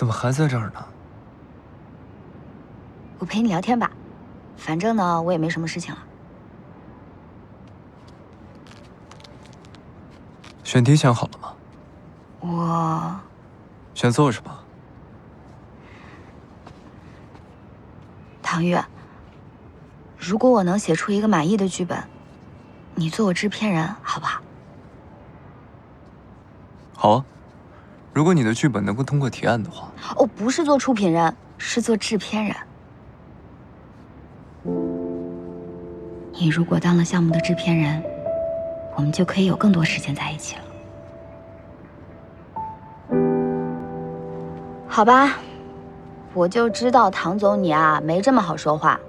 怎么还在这儿呢？我陪你聊天吧，反正呢，我也没什么事情了。选题想好了吗？我选做是吧？唐玉，如果我能写出一个满意的剧本，你做我制片人好不好？好啊，如果你的剧本能够通过提案的话。哦，不是做出品人，是做制片人。你如果当了项目的制片人，我们就可以有更多时间在一起了。好吧，我就知道唐总你啊没这么好说话。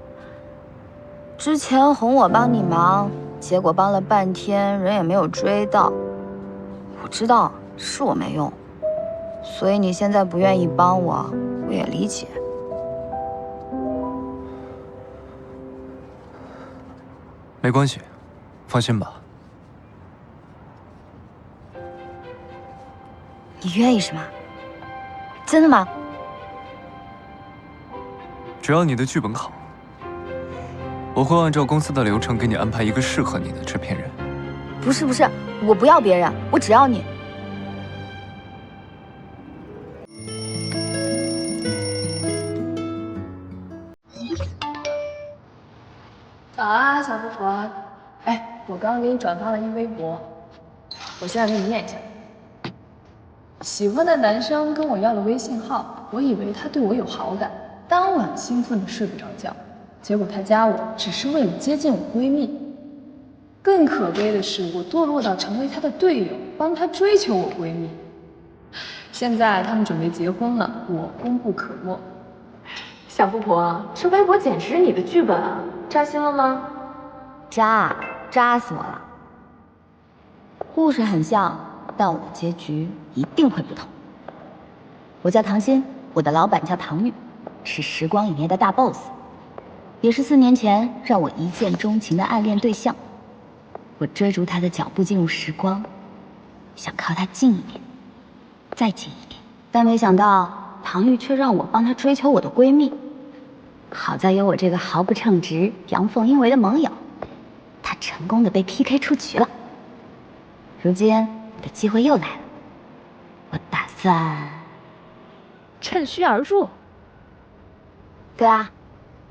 之前哄我帮你忙，结果帮了半天人也没有追到。我知道是我没用，所以你现在不愿意帮我，我也理解。没关系，放心吧。你愿意是吗？真的吗？只要你的剧本好，我会按照公司的流程给你安排一个适合你的制片人。不是，我不要别人，我只要你。早啊，小富婆。哎，我刚刚给你转发了一微博，我现在给你念一下。喜欢的男生跟我要了微信号，我以为他对我有好感，当晚兴奋的睡不着觉，结果他加我只是为了接近我闺蜜。更可悲的是，我堕落到成为他的队友，帮他追求我闺蜜。现在他们准备结婚了，我功不可没。小富婆，这微博简直是你的剧本啊！扎心了吗？扎死我了。故事很像，但我的结局一定会不同。我叫唐心，我的老板叫唐玉，是时光影业的大 boss， 也是4年前让我一见钟情的暗恋对象。我追逐他的脚步进入时光，想靠他近一点，再近一点，但没想到唐玉却让我帮他追求我的闺蜜。好在有我这个毫不称职、阳奉阴违的盟友，他成功的被 PK 出局了。如今我的机会又来了，我打算趁虚而入。对啊，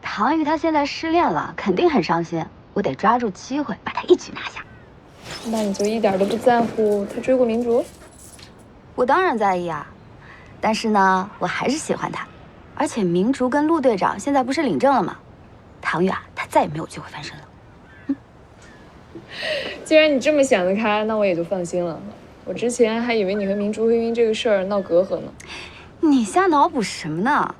唐玉她现在失恋了，肯定很伤心，我得抓住机会把她一举拿下。那你就一点都不在乎他追过明竹？我当然在意啊，但是呢，我还是喜欢他。而且明竹跟陆队长现在不是领证了吗？唐玉啊，她再也没有机会翻身了。既然你这么想得开，那我也就放心了。我之前还以为你和明珠会因这个事儿闹隔阂呢。你瞎脑补什么呢？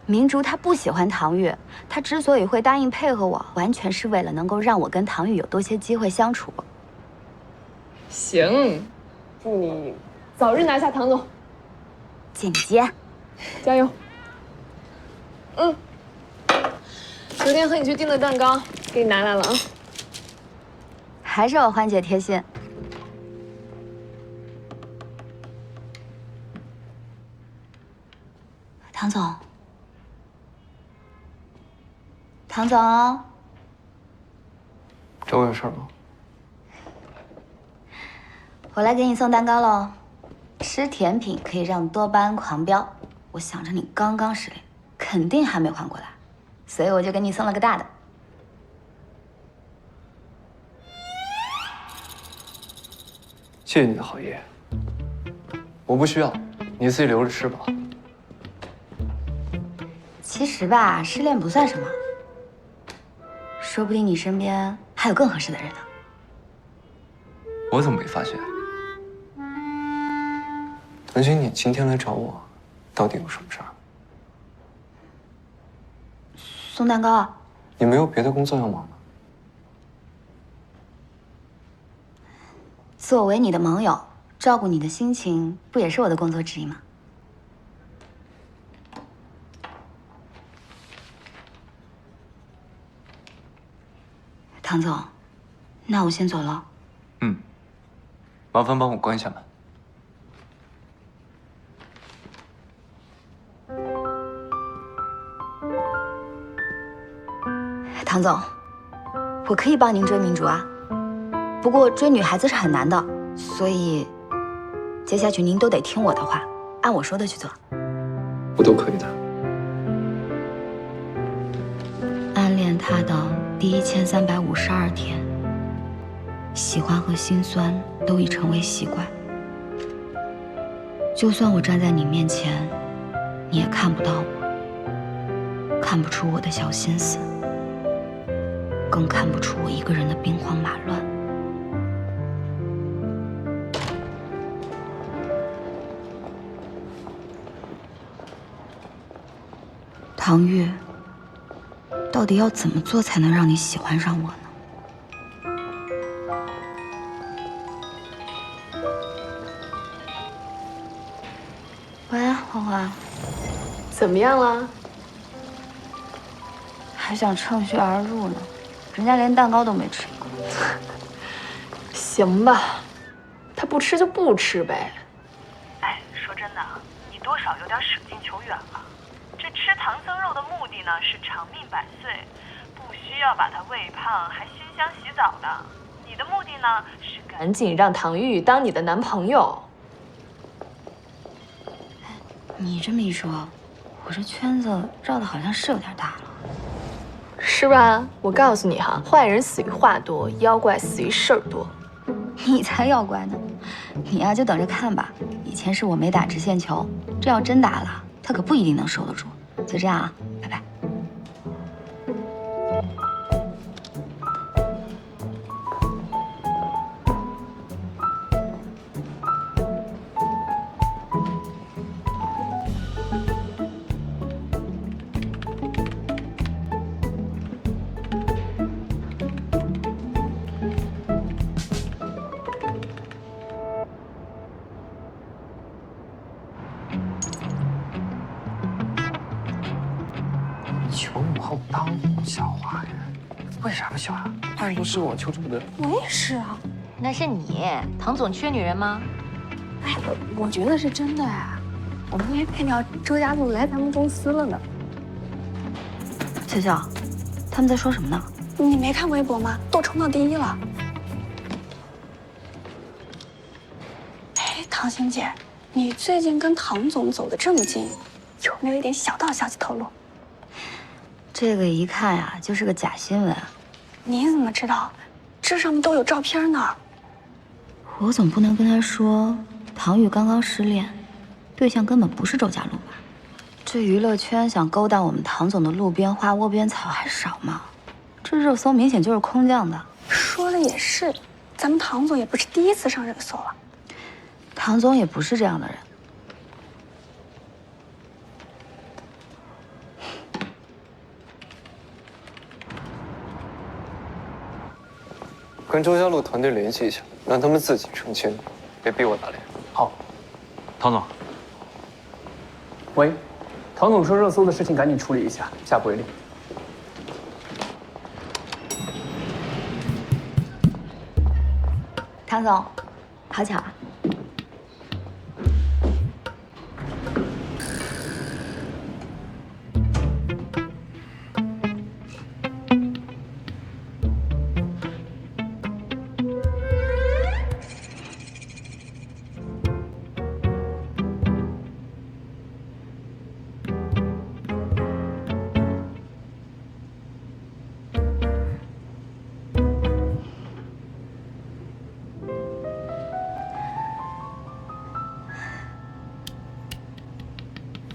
明竹她不喜欢唐玉，她之所以会答应配合我，完全是为了能够让我跟唐玉有多些机会相处。行，祝你早日拿下唐总。姐姐，加油。昨天和你去订的蛋糕给你拿来了啊。还是我欢姐贴心。唐总，唐总，找我有事吗？我来给你送蛋糕喽。吃甜品可以让多巴胺狂飙。我想着你刚刚失恋，肯定还没缓过来，所以我就给你送了个大的。谢谢你的好意，我不需要，你自己留着吃吧。其实吧，失恋不算什么，说不定你身边还有更合适的人呢。我怎么没发现？唐心，你今天来找我，到底有什么事儿？送蛋糕啊？你没有别的工作要忙吗？作为你的盟友，照顾你的心情，不也是我的工作之一吗？唐总，那我先走了。麻烦帮我关一下门。唐总，我可以帮您追民主啊，不过追女孩子是很难的，所以接下去您都得听我的话，按我说的去做。我都可以的。暗恋他的第1352天，喜欢和心酸都已成为习惯。就算我站在你面前，你也看不到我，看不出我的小心思，更看不出我一个人的兵荒马乱。唐玉，到底要怎么做才能让你喜欢上我呢？喂，欢欢，怎么样了？还想趁虚而入呢，人家连蛋糕都没吃一个。行吧，他不吃就不吃呗。哎，说真的，你多少有点舍近求远了。这吃唐僧肉的目的呢是长命百岁，不需要把它喂胖，还熏香洗澡的。你的目的呢是赶紧让唐玉当你的男朋友。你这么一说，我这圈子绕的好像是有点大了。是吧？我告诉你哈，坏人死于话多，妖怪死于事儿多。你才妖怪呢！你呀就等着看吧。以前是我没打直线球，这要真打了，他可不一定能收得住。就这样啊，拜拜。求母后当红校花呀？为啥不笑啊？当然都是我求之不得。我也是啊，那是你，唐总缺女人吗？哎，我觉得是真的哎。我们还看到周家路来咱们公司了呢。笑笑，他们在说什么呢？你没看微博吗？都冲到第一了。哎，唐欣姐，你最近跟唐总走得这么近，有没有一点小道消息透露？这个一看呀，就是个假新闻。你怎么知道？这上面都有照片呢。我总不能跟他说，唐玉刚刚失恋，对象根本不是周家路吧？这娱乐圈想勾搭我们唐总的路边花、窝边草还少吗？这热搜明显就是空降的。说的也是，咱们唐总也不是第一次上热搜了。唐总也不是这样的人。跟周家路团队联系一下，让他们自己澄清，别逼我打脸。好，唐总。喂，唐总说热搜的事情赶紧处理一下，下不为例。唐总，好巧啊！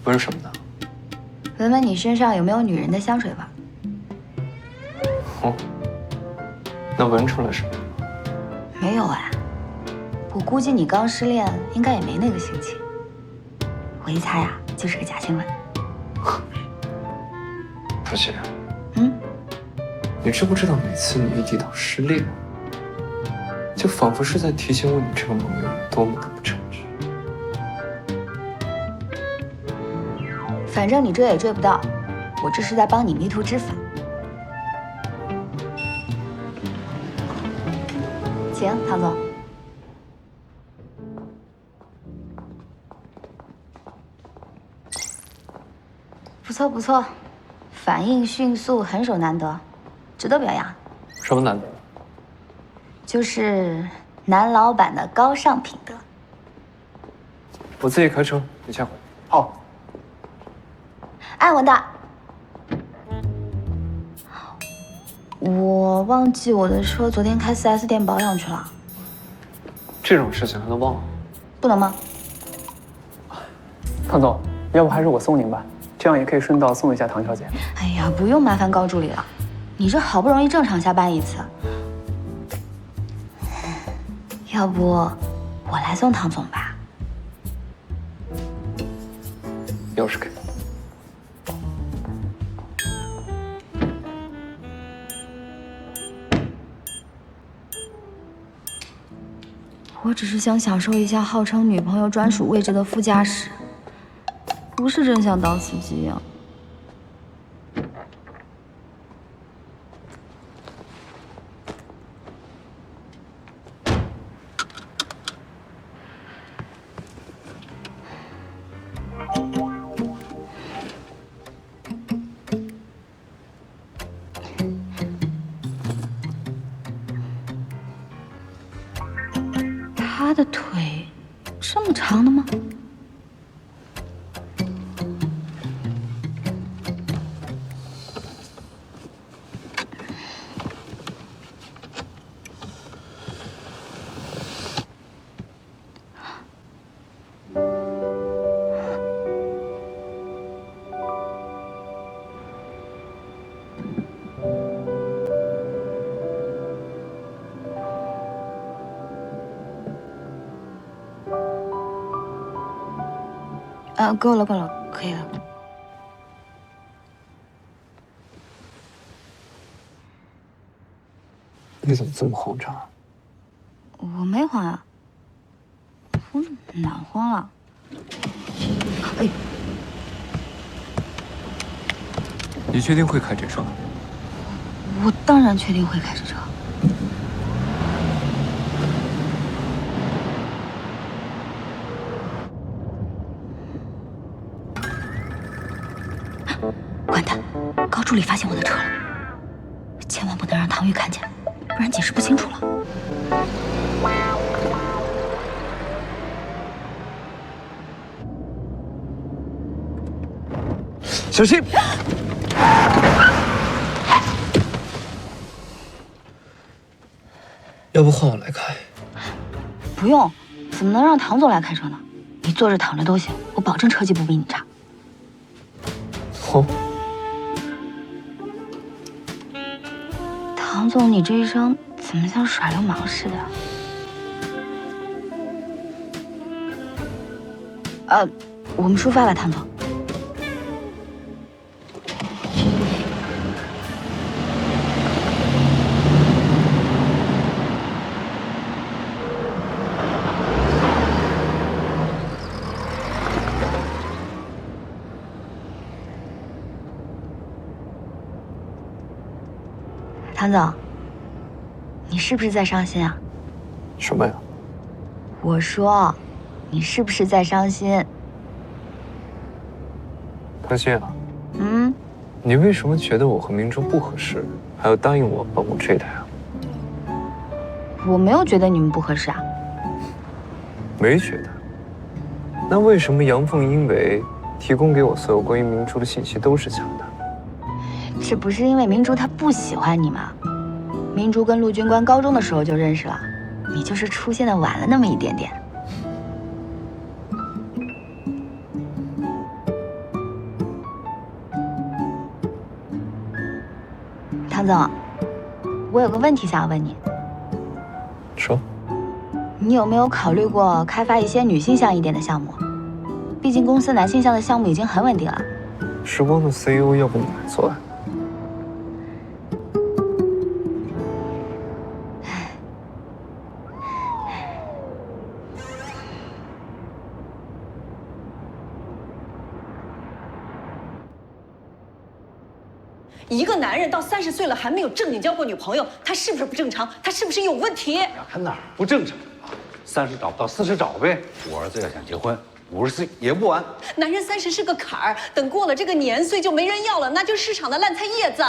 闻什么呢？闻闻你身上有没有女人的香水吧。哦，那闻出来什么？没有哎，我估计你刚失恋，应该也没那个心情。我一猜呀，就是个假新闻。不行，你知不知道每次你一提到失恋，就仿佛是在提醒我你这个盟友有多么的不称职。反正你追也追不到，我这是在帮你迷途知返。请，唐总。不错不错，反应迅速，很手难得。值得表扬。什么难得？就是男老板的高尚品德。我自己开车，你先回。好。哎，文大，我忘记我的车昨天开4S店保养去了。这种事情还能忘了？不能吗？唐总，要不还是我送您吧，这样也可以顺道送一下唐小姐。哎呀，不用麻烦高助理了，你这好不容易正常下班一次，要不我来送唐总吧？钥匙给。我只是想享受一下号称女朋友专属位置的副驾驶，不是真想当司机呀。他的腿这么长的吗？够了，够了，可以了。你怎么这么慌张？我没慌啊，我哪慌了？哎，你确定会开这车？我当然确定会开这车。完蛋，高助理发现我的车了，千万不能让唐玉看见，不然解释不清楚了。小心！要不换我来开？不用，怎么能让唐总来开车呢？你坐着躺着都行，我保证车技不比你差。哦。唐总，你这一生怎么像耍流氓似的？我们出发吧，唐总。唐总，你是不是在伤心啊？什么呀？我说，你是不是在伤心？唐心啊，你为什么觉得我和明珠不合适，还要答应我帮我追她呀？我没有觉得你们不合适啊。没觉得。那为什么杨凤因为提供给我所有关于明珠的信息都是假的？这不是因为明珠她不喜欢你吗？明珠跟陆军官高中的时候就认识了，你就是出现的晚了那么一点点。唐总，我有个问题想要问你。说。你有没有考虑过开发一些女性向一点的项目？毕竟公司男性向的项目已经很稳定了。时光的 CEO， 要不你来做啊？一个男人到30岁了还没有正经交过女朋友，他是不是不正常？他是不是有问题？呀，他哪儿不正常啊？30找不到40找呗。我儿子要想结婚，50岁也不晚。男人30是个坎儿，等过了这个年岁就没人要了，那就是市场的烂菜叶子。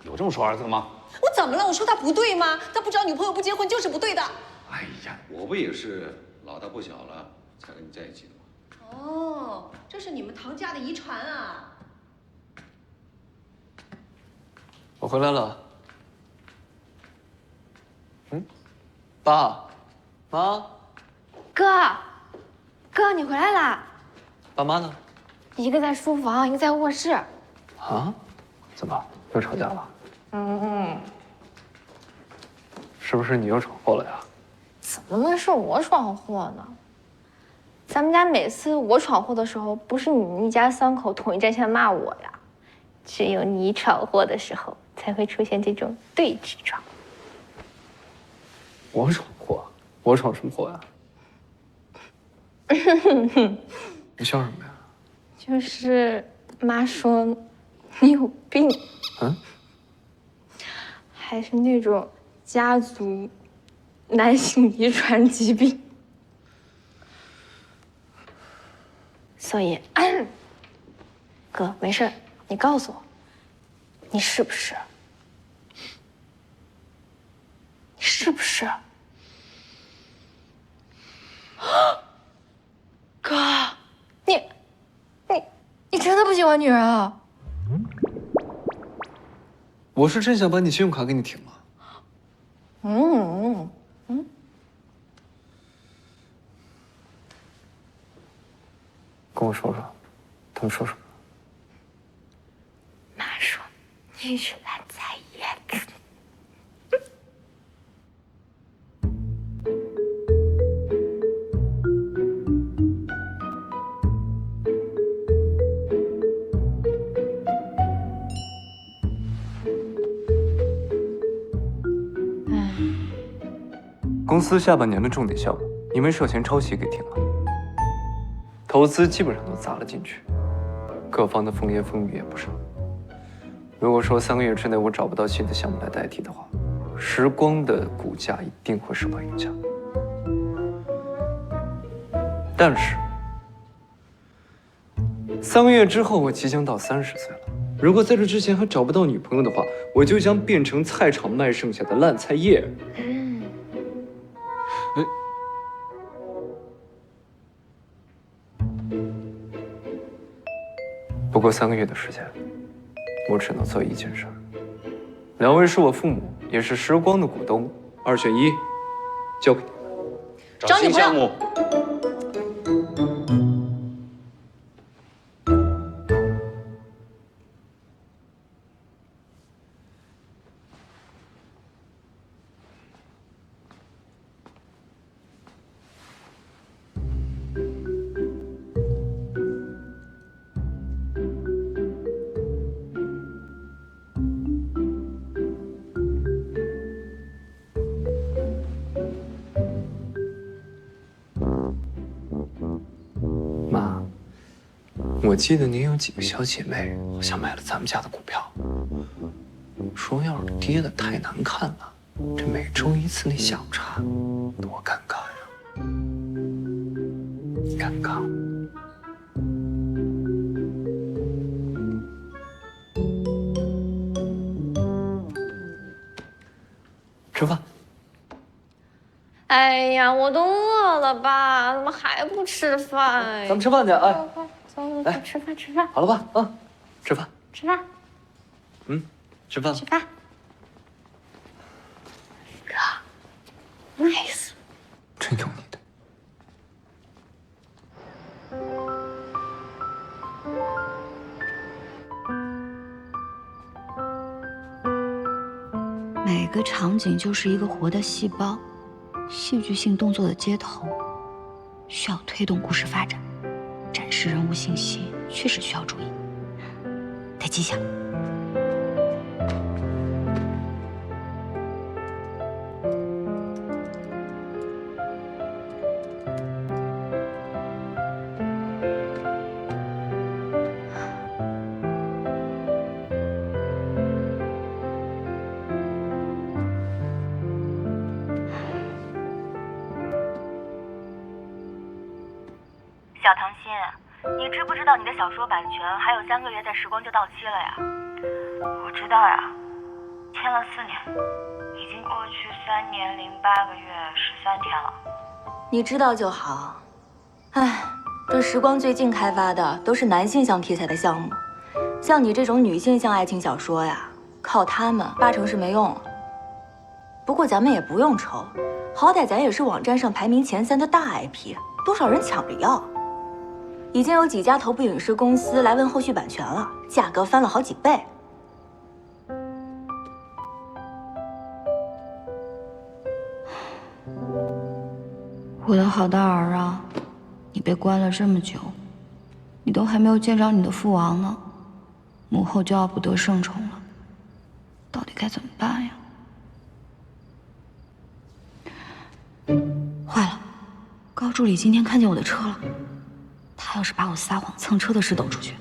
有这么说儿子的吗？我怎么了？我说他不对吗？他不找女朋友不结婚就是不对的。哎呀，我不也是老大不小了才跟你在一起的吗？哦，这是你们唐家的遗传啊！我回来了。爸，妈，哥，你回来啦！爸妈呢？一个在书房，一个在卧室。啊？怎么又吵架了？是不是你又闯祸了呀？怎么能是我闯祸呢？咱们家每次我闯祸的时候，不是你们一家三口统一战线骂我呀，只有你闯祸的时候，才会出现这种对峙状。我闯祸？我闯什么祸呀？你笑什么呀？就是妈说你有病，还是那种家族男性遗传疾病，所以，哥没事，你告诉我，你是不是？你是不是？哥，你真的不喜欢女人啊？我是真想把你信用卡给你停了。跟我说说，他们说什么？妈说你是蓝菜叶子。公司下半年的重点项目因为涉嫌抄袭给停了，投资基本上都砸了进去，各方的风言风语也不少。如果说3个月之内我找不到新的项目来代替的话，时光的股价一定会受到影响。但是3个月之后，我即将到30岁了。如果在这之前还找不到女朋友的话，我就将变成菜场卖剩下的烂菜叶。不过3个月的时间，我只能做一件事。2位是我父母，也是时光的股东，2选1，交给你们。找新项目。妈，我记得您有几个小姐妹好像买了咱们家的股票，说要是跌得太难看了，这每周一次那下午茶，多尴尬呀！尴尬。吃饭。哎呀，我都饿了吧？怎么还不吃饭呀？咱们吃饭去，哎，快走，吃饭吃饭。好了吧？啊，吃饭。吃饭。吃饭。吃饭。哥，nice。真有你的。每个场景就是一个活的细胞，戏剧性动作的接头，需要推动故事发展，展示人物信息，确实需要注意，得记下。小唐心，你知不知道你的小说版权还有3个月在时光就到期了呀？我知道呀，签了4年，已经过去3年08个月13天了。你知道就好。哎，这时光最近开发的都是男性向题材的项目，像你这种女性向爱情小说呀，靠他们80%是没用了。不过咱们也不用愁，好歹咱也是网站上排名前3的大 IP， 多少人抢着要。已经有几家头部影视公司来问后续版权了，价格翻了好几倍。我的好大儿啊，你被关了这么久，你都还没有见着你的父王呢，母后就要不得圣宠了，到底该怎么办呀？坏了，高助理今天看见我的车了，他要是把我撒谎蹭车的事抖出去，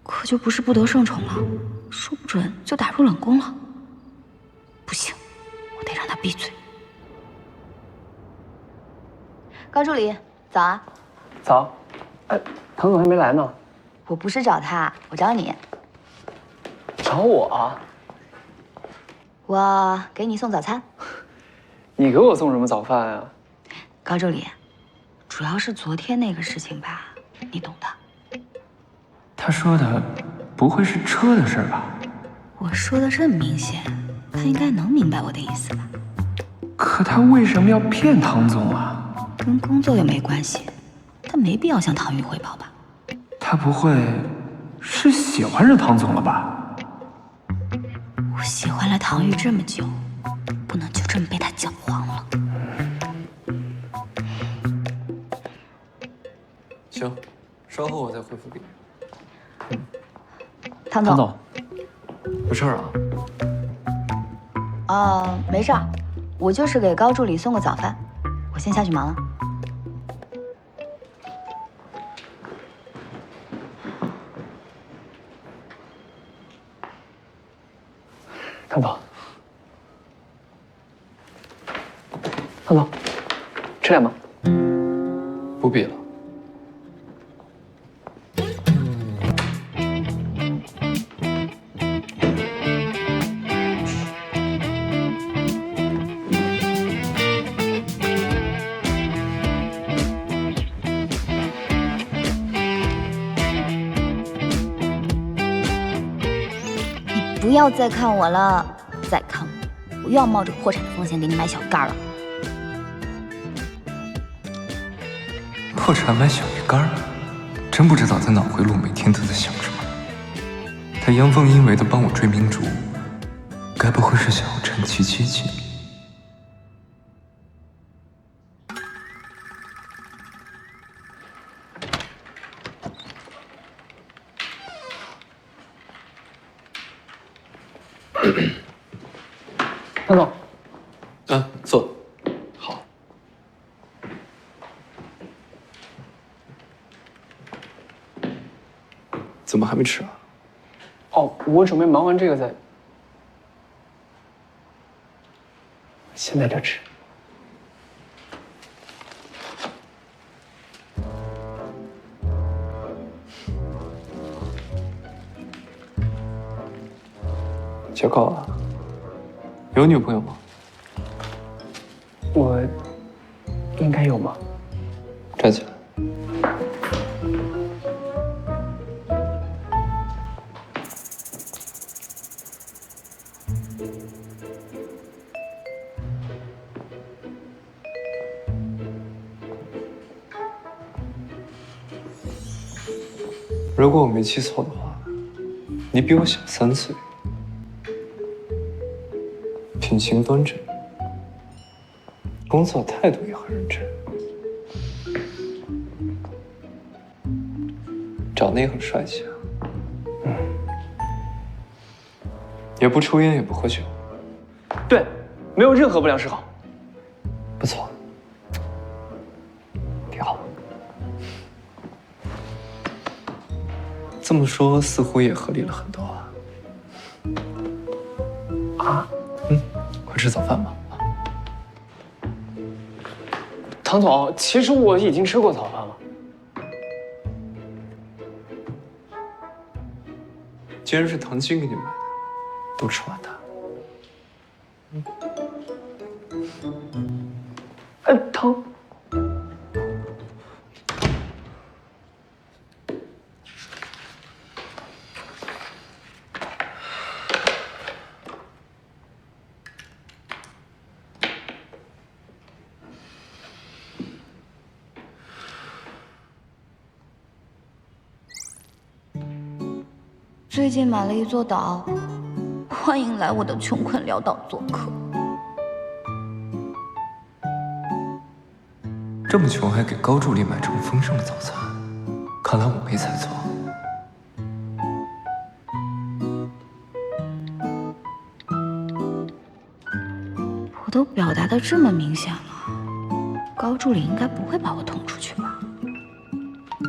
可就不是不得圣宠了，说不准就打入冷宫了。不行，我得让他闭嘴。高助理，早啊！早。哎，唐总还没来呢。我不是找他，我找你。找我？我给你送早餐。你给我送什么早饭啊？高助理，主要是昨天那个事情吧，你懂的。他说的不会是车的事吧？我说的这么明显，他应该能明白我的意思吧？可他为什么要骗唐总啊？跟工作又没关系，他没必要向唐玉汇报吧？他不会是喜欢上唐总了吧？我喜欢了唐玉这么久，不能就这么被他搅黄了。行，稍后我再回复给你。唐总，有事儿啊？没事儿，我就是给高助理送个早饭，我先下去忙了。唐总，唐总，吃点吗？不必了。不要再看我了，再看我又要冒着破产的风险给你买小肝了。破产买小鱼干儿，真不知道他脑回路每天都在想什么。他阳奉阴违的帮我追明珠，该不会是想要趁机接近？唐总，坐。好。怎么还没吃啊？哦，我准备忙完这个再。现在就吃。小高啊，有女朋友吗？我应该有吗？站起来。如果我没记错的话，你比我小3岁，品行端正，工作态度也很认真，长得也很帅气啊。也不抽烟，也不喝酒。对，没有任何不良嗜好。不错，挺好。这么说似乎也合理了很多啊。啊？快吃早饭吧。唐总，其实我已经吃过早饭了。既然是唐晶给你买的，都吃完它。疼。最近买了一座岛，欢迎来我的穷困潦倒做客。这么穷还给高助理买这么丰盛的早餐，看来我没猜错。我都表达的这么明显了，高助理应该不会把我捅出去吧？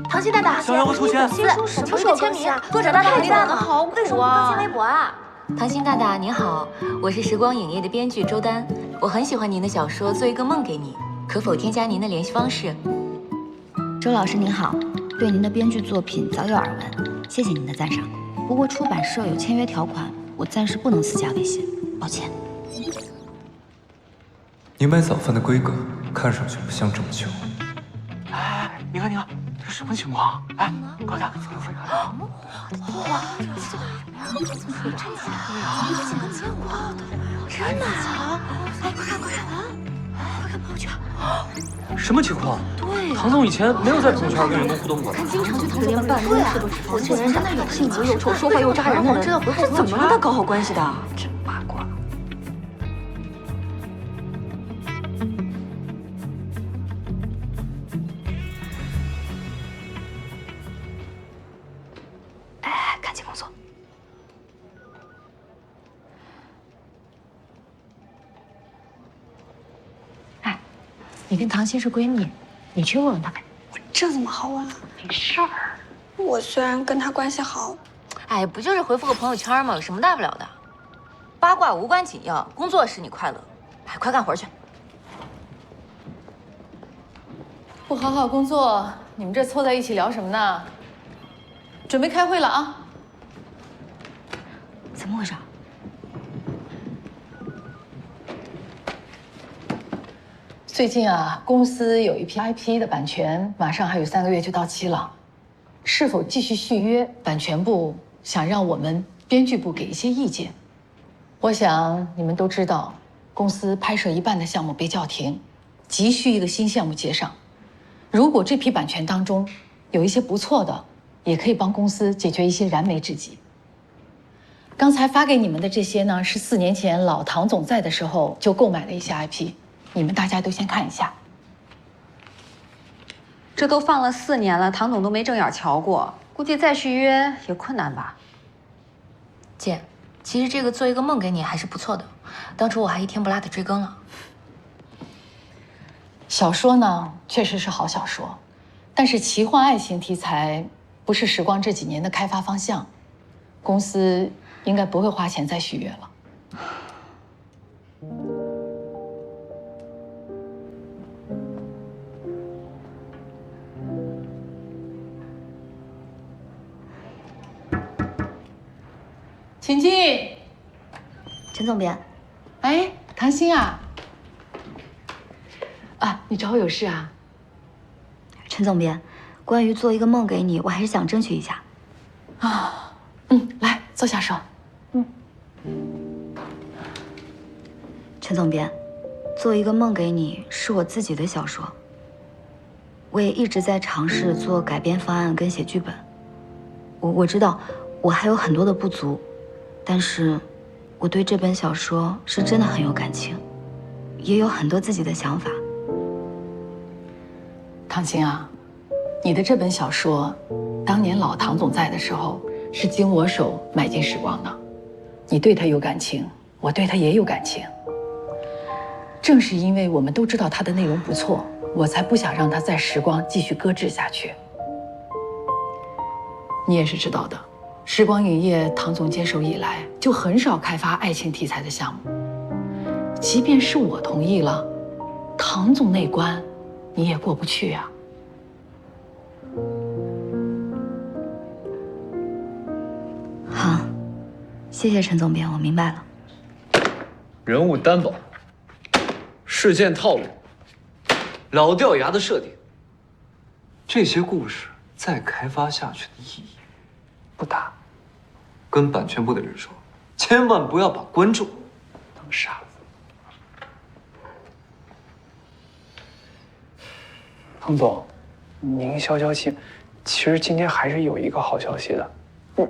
唐鑫大大，小妖出现，什么时候签名啊？作者大大你等的好苦啊！为什么不更新微博啊？唐鑫大大您好，我是时光影业的编剧周丹，我很喜欢您的小说《做一个梦给你》，可否添加您的联系方式？周老师您好，对您的编剧作品早有耳闻，谢谢您的赞赏。不过出版社有签约条款，我暂时不能私加微信，抱歉。你买早饭的规格看上去不像这么穷。哎，你看，这什么情况？哎，快看！哇，真的啊！哎，快看，快看朋友圈。什么情况？对，唐总以前没有在朋友圈跟员工互动过。看经常去唐总办公室都知道，这人真的有性格又臭，说话又扎人的人，知道回复是怎么跟他搞好关系的？真八卦。赶紧工作。哎，你跟唐鑫是闺蜜，你去问问她呗。这怎么好问啊？没事儿。我虽然跟他关系好，哎，不就是回复个朋友圈吗？有什么大不了的？八卦无关紧要，工作使你快乐。哎，快干活去。不好好工作，你们这凑在一起聊什么呢？准备开会了啊！怎么回事？最近啊，公司有一批 IP 的版权，马上还有3个月就到期了，是否继续续约？版权部想让我们编剧部给一些意见。我想你们都知道，公司拍摄一半的项目被叫停，急需一个新项目接上。如果这批版权当中有一些不错的，也可以帮公司解决一些燃眉之急。刚才发给你们的这些呢，是4年前老唐总在的时候就购买的一些 IP， 你们大家都先看一下。这都放了4年了，唐总都没正眼瞧过，估计再续约也困难吧。姐，其实这个做一个梦给你还是不错的，当初我还一天不落的追更了。小说呢，确实是好小说，但是奇幻爱情题材不是时光这几年的开发方向，公司应该不会花钱再续约了。请进。陈总编，哎，唐鑫啊，你找我有事啊？陈总编，关于做一个梦给你，我还是想争取一下。来坐下说。陈总编，做一个梦给你是我自己的小说，我也一直在尝试做改编方案跟写剧本。我知道我还有很多的不足，但是我对这本小说是真的很有感情，也有很多自己的想法。唐鑫啊，你的这本小说，当年老唐总在的时候，是经我手买进时光的。你对他有感情，我对他也有感情。正是因为我们都知道他的内容不错，我才不想让他在时光继续搁置下去。你也是知道的，时光影业唐总接手以来，就很少开发爱情题材的项目。即便是我同意了，唐总那关，你也过不去啊。好，谢谢陈总编，我明白了。人物担保，事件套路，老掉牙的设定。这些故事再开发下去的意义不大。跟版权部的人说，千万不要把观众当傻子。唐总，您消消气。其实今天还是有一个好消息的。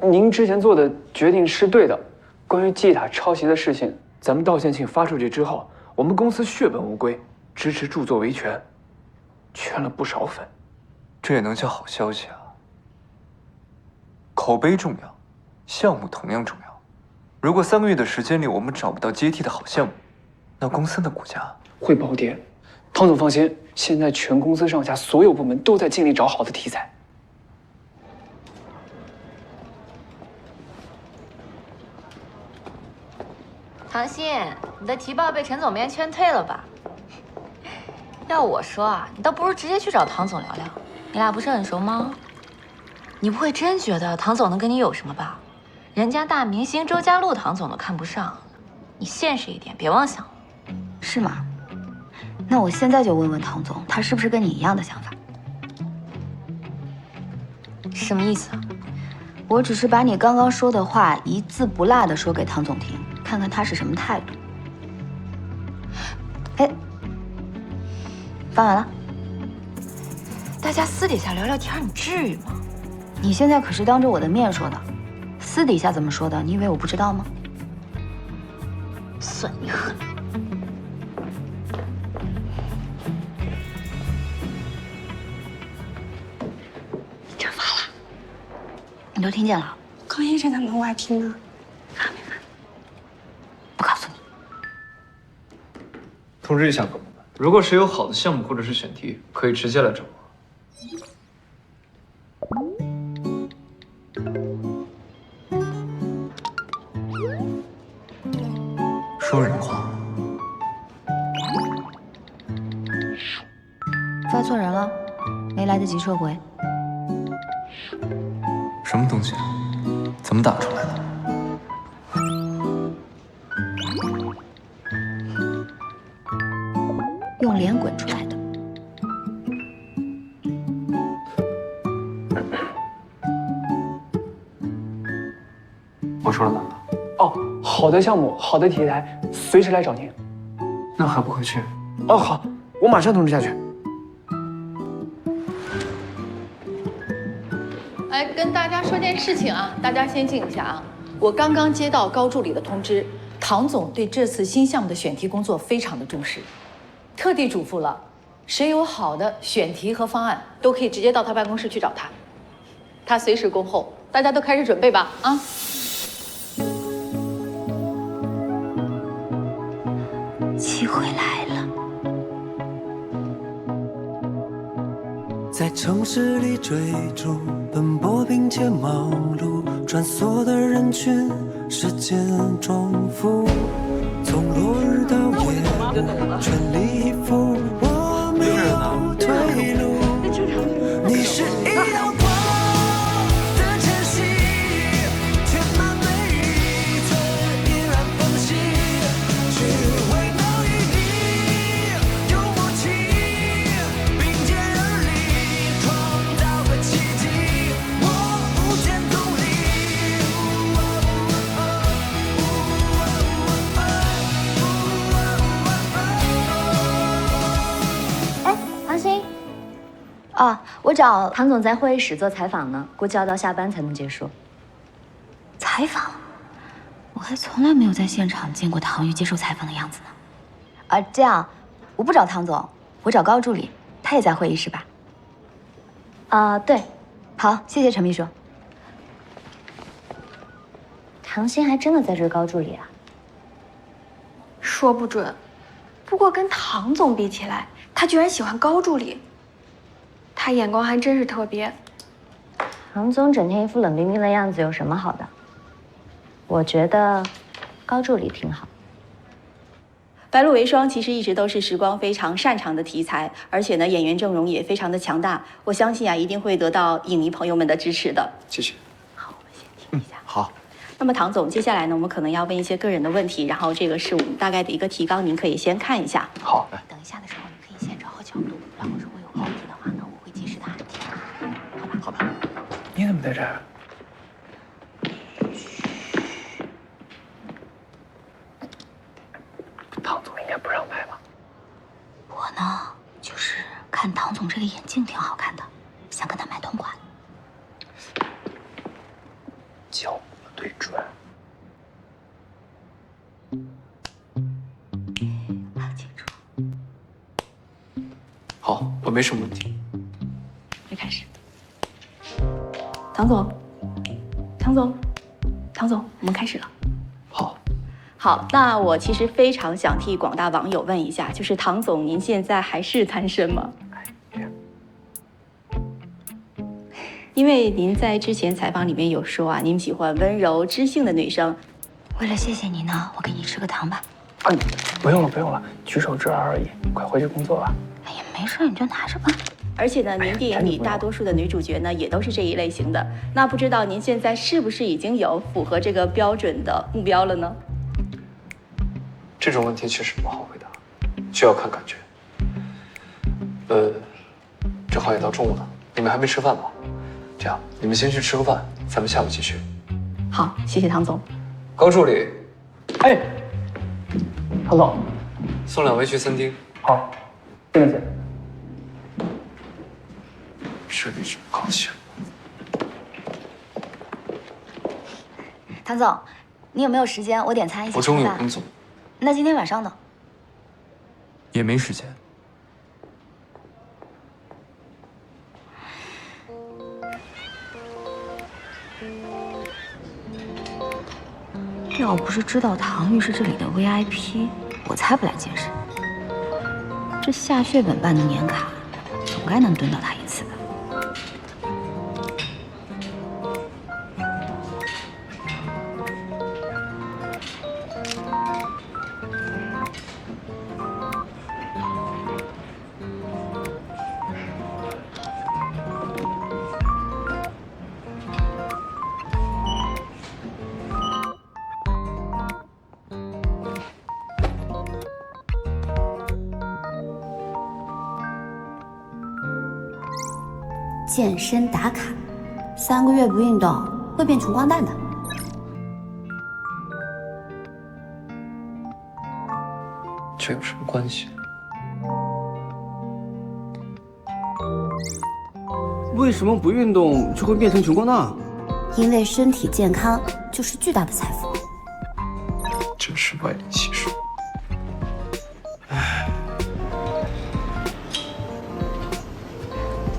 您之前做的决定是对的。关于记忆塔抄袭的事情，咱们道歉信发出去之后，我们公司血本无归，支持著作维权，圈了不少粉。这也能叫好消息啊？口碑重要，项目同样重要。如果3个月的时间里我们找不到接替的好项目，那公司的股价会暴跌。汤总放心，现在全公司上下所有部门都在尽力找好的题材。唐鑫，你的提报被陈总编劝退了吧？要我说啊，你倒不如直接去找唐总聊聊。你俩不是很熟吗？你不会真觉得唐总能跟你有什么吧？人家大明星周家路唐总都看不上，你现实一点，别妄想了。是吗？那我现在就问问唐总，他是不是跟你一样的想法？什么意思啊？我只是把你刚刚说的话一字不落的说给唐总听，看看他是什么态度。哎，发完了。大家私底下聊聊天，你至于吗？你现在可是当着我的面说的，私底下怎么说的？你以为我不知道吗？算你狠！转发了，你都听见了？我刚一直在门外听呢。不告诉你。通知一下各部门，如果谁有好的项目或者是选题，可以直接来找我。说人话。发错人了，没来得及撤回。什么东西？怎么打出来的？用脸滚出来的。我说了哪个？哦，好的项目，好的题材，随时来找您。那还不快去？哦，好，我马上通知下去。哎，跟大家说件事情啊，大家先静一下啊。我刚刚接到高助理的通知，唐总对这次新项目的选题工作非常的重视，特地嘱咐了，谁有好的选题和方案，都可以直接到他办公室去找他，他随时恭候。大家都开始准备吧，啊！机会来了。在城市里追逐奔波并且忙碌，穿梭的人群，时间重复，从落日到夜幕，全力以赴，我没有退路。你是一道光的晨曦，填满每一寸依然缝隙，只为能与你有默契，并肩而立，创造个奇迹。我无限动力。哎，唐鑫。啊，我找唐总在会议室做采访呢，估计要到下班才能结束。采访？我还从来没有在现场见过唐玉接受采访的样子呢。啊，这样，我不找唐总，我找高助理，他也在会议室吧？啊，对，好，谢谢陈秘书。唐鑫还真的在追高助理啊？说不准，不过跟唐总比起来，他居然喜欢高助理，他眼光还真是特别。唐总整天一副冷冰冰的样子，有什么好的？我觉得高助理挺好。白鹿为霜其实一直都是时光非常擅长的题材，而且呢，演员阵容也非常的强大。我相信啊，一定会得到影迷朋友们的支持的。谢谢。好，我们先听一下。好。那么唐总，接下来呢，我们可能要问一些个人的问题，然后这个是我们大概的一个提纲，您可以先看一下。好，等一下的时候，你可以先找好角度，然后如果有问题的话呢，我会及时的按题。好吧？好吧。你怎么在这儿？唐总应该不让拍吧？我呢，就是看唐总这个眼镜挺好看的，想跟他买同款。焦我对准。好，我没什么问题。就开始。唐总，我们开始了。好，那我其实非常想替广大网友问一下，就是唐总，您现在还是单身吗？因为您在之前采访里面有说啊，您喜欢温柔知性的女生。为了谢谢你呢，我给你吃个糖吧。啊，不用了，举手之劳而已，快回去工作吧。哎呀，没事，你就拿着吧。而且呢，您电影里大多数的女主角呢，也都是这一类型的。那不知道您现在是不是已经有符合这个标准的目标了呢？这种问题确实不好回答，需要看感觉。正好也到中午了，你们还没吃饭吗？这样，你们先去吃个饭，咱们下午继续。好，谢谢唐总。高助理，哎，唐总，送2位去餐厅。好，这个钱。这里真高兴。唐总，你有没有时间？我点餐一起吃饭。我中午有工作。那今天晚上呢？也没时间。要不是知道唐玉是这里的 VIP， 我才不来健身。这下血本办的年卡，总该能蹲到他一次吧。健身打卡，3个月不运动会变穷光蛋的。这有什么关系？为什么不运动就会变成穷光蛋？因为身体健康就是巨大的财富。真是歪理邪说。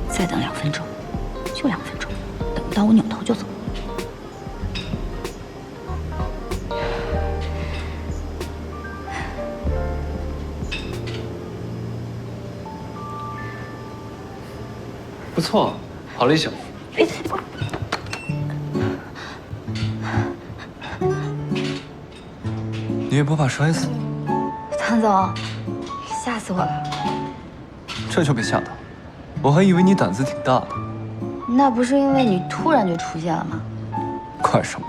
再等2分钟，就2分钟，等不到我扭头就走。不错，好理想。你也不怕摔死？唐总，吓死我了！这就被吓到，我还以为你胆子挺大的。那不是因为你突然就出现了吗？怪什么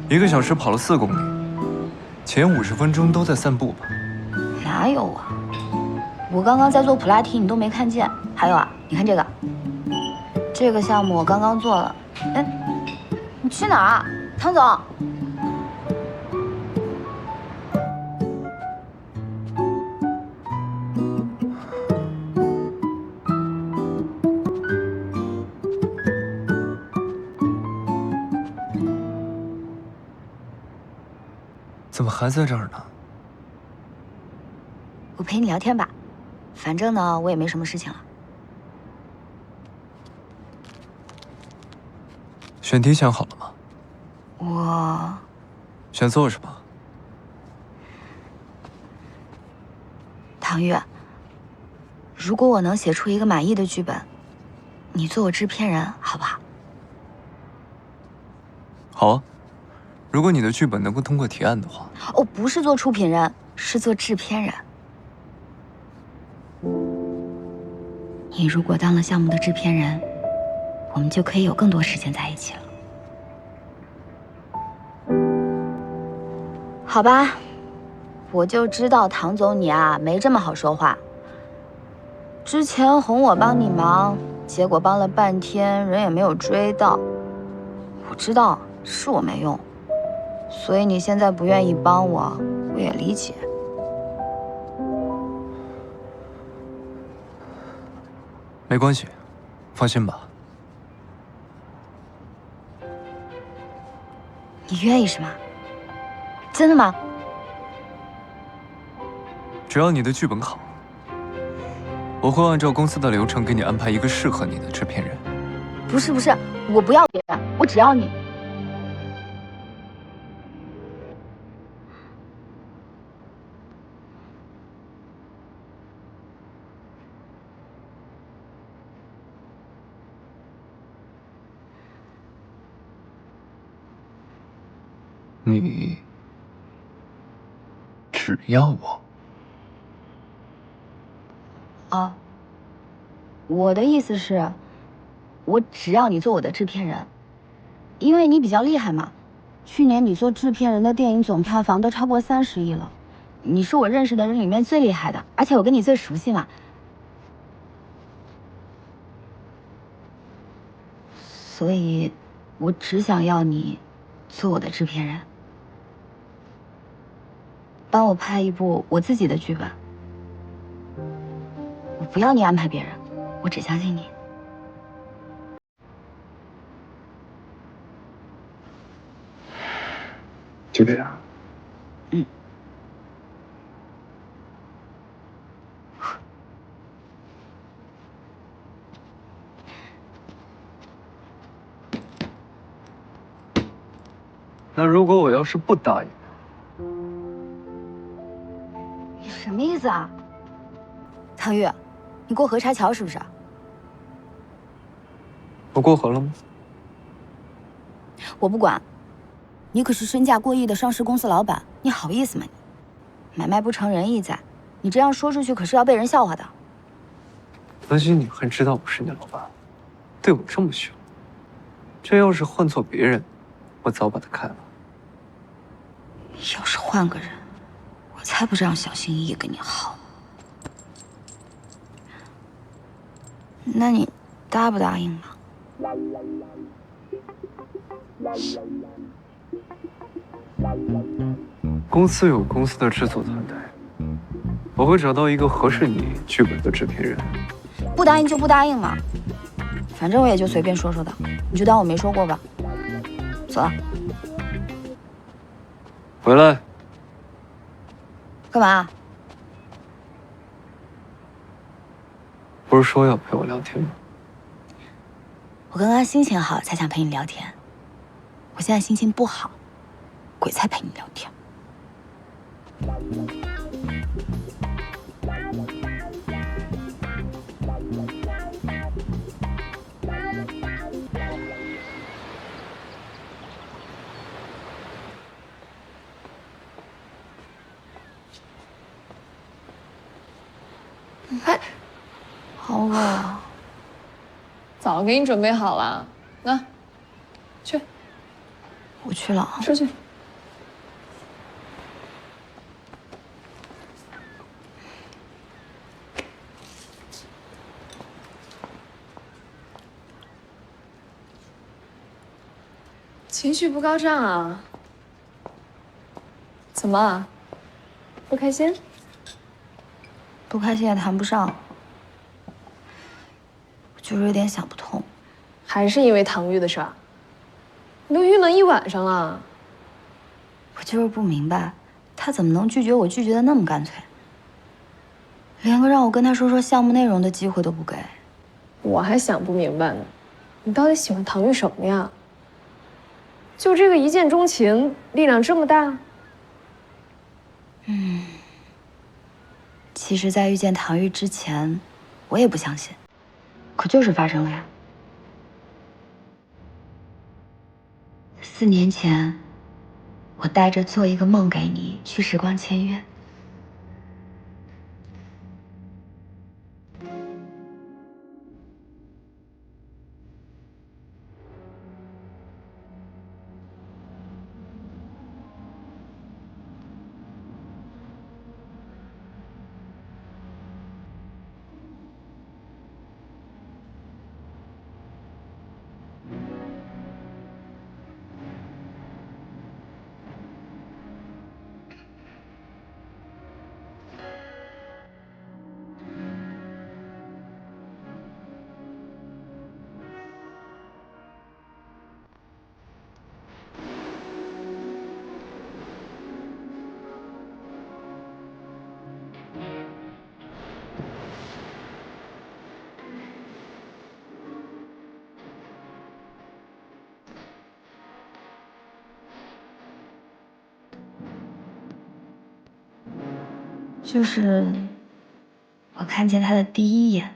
？1个小时跑了4公里，前50分钟都在散步吧？哪有啊？我刚刚在做普拉提，你都没看见。还有啊，你看这个项目我刚刚做了。哎，你去哪儿啊，唐总？怎么还在这儿呢？我陪你聊天吧，反正呢，我也没什么事情了。选题想好了吗？我选做什么？唐玉，如果我能写出一个满意的剧本，你做我制片人好不好？好啊，如果你的剧本能够通过提案的话。哦，不是做出品人，是做制片人。你如果当了项目的制片人，我们就可以有更多时间在一起了。好吧，我就知道唐总你啊没这么好说话。之前哄我帮你忙，结果帮了半天人也没有追到。我知道是我没用，所以你现在不愿意帮我，我也理解。没关系，放心吧。你愿意是吗？真的吗？只要你的剧本好，我会按照公司的流程给你安排一个适合你的制片人。不是，我不要别人，我只要你。你只要我。啊，我的意思是，我只要你做我的制片人，因为你比较厉害嘛。去年你做制片人的电影总票房都超过30亿了，你是我认识的人里面最厉害的，而且我跟你最熟悉嘛。所以，我只想要你做我的制片人，帮我拍一部我自己的剧本。我不要你安排别人，我只相信你。就这样。嗯。那如果我要是不答应，你什么意思啊？唐玉，你过河拆桥是不是？我过河了吗？我不管，你可是身价过亿的上市公司老板，你好意思吗你？买卖不成仁义在，你这样说出去可是要被人笑话的。而且你还知道我是你老板，对我这么凶，这要是换做别人，我早把他开了。要是换个人，我才不这样小心翼翼跟你耗。那你答不答应呢？公司有公司的制作团队，我会找到一个合适你剧本的制片人。不答应就不答应嘛，反正我也就随便说说的，你就当我没说过吧。走了。回来。干嘛？不是说要陪我聊天吗？我刚刚心情好才想陪你聊天，我现在心情不好，鬼才陪你聊天。哎，好饿啊！早给你准备好了，那，去。我去了啊。出去。情绪不高涨啊？怎么？不开心？不开心也谈不上，我就是有点想不通。还是因为唐玉的事儿？你都郁闷一晚上了。我就是不明白，他怎么能拒绝我拒绝的那么干脆，连个让我跟他说说项目内容的机会都不给。我还想不明白呢，你到底喜欢唐玉什么呀？就这个一见钟情，力量这么大？其实，在遇见唐玉之前，我也不相信，可就是发生了呀。4年前，我带着做一个梦给你去时光签约。就是我看见他的第一眼，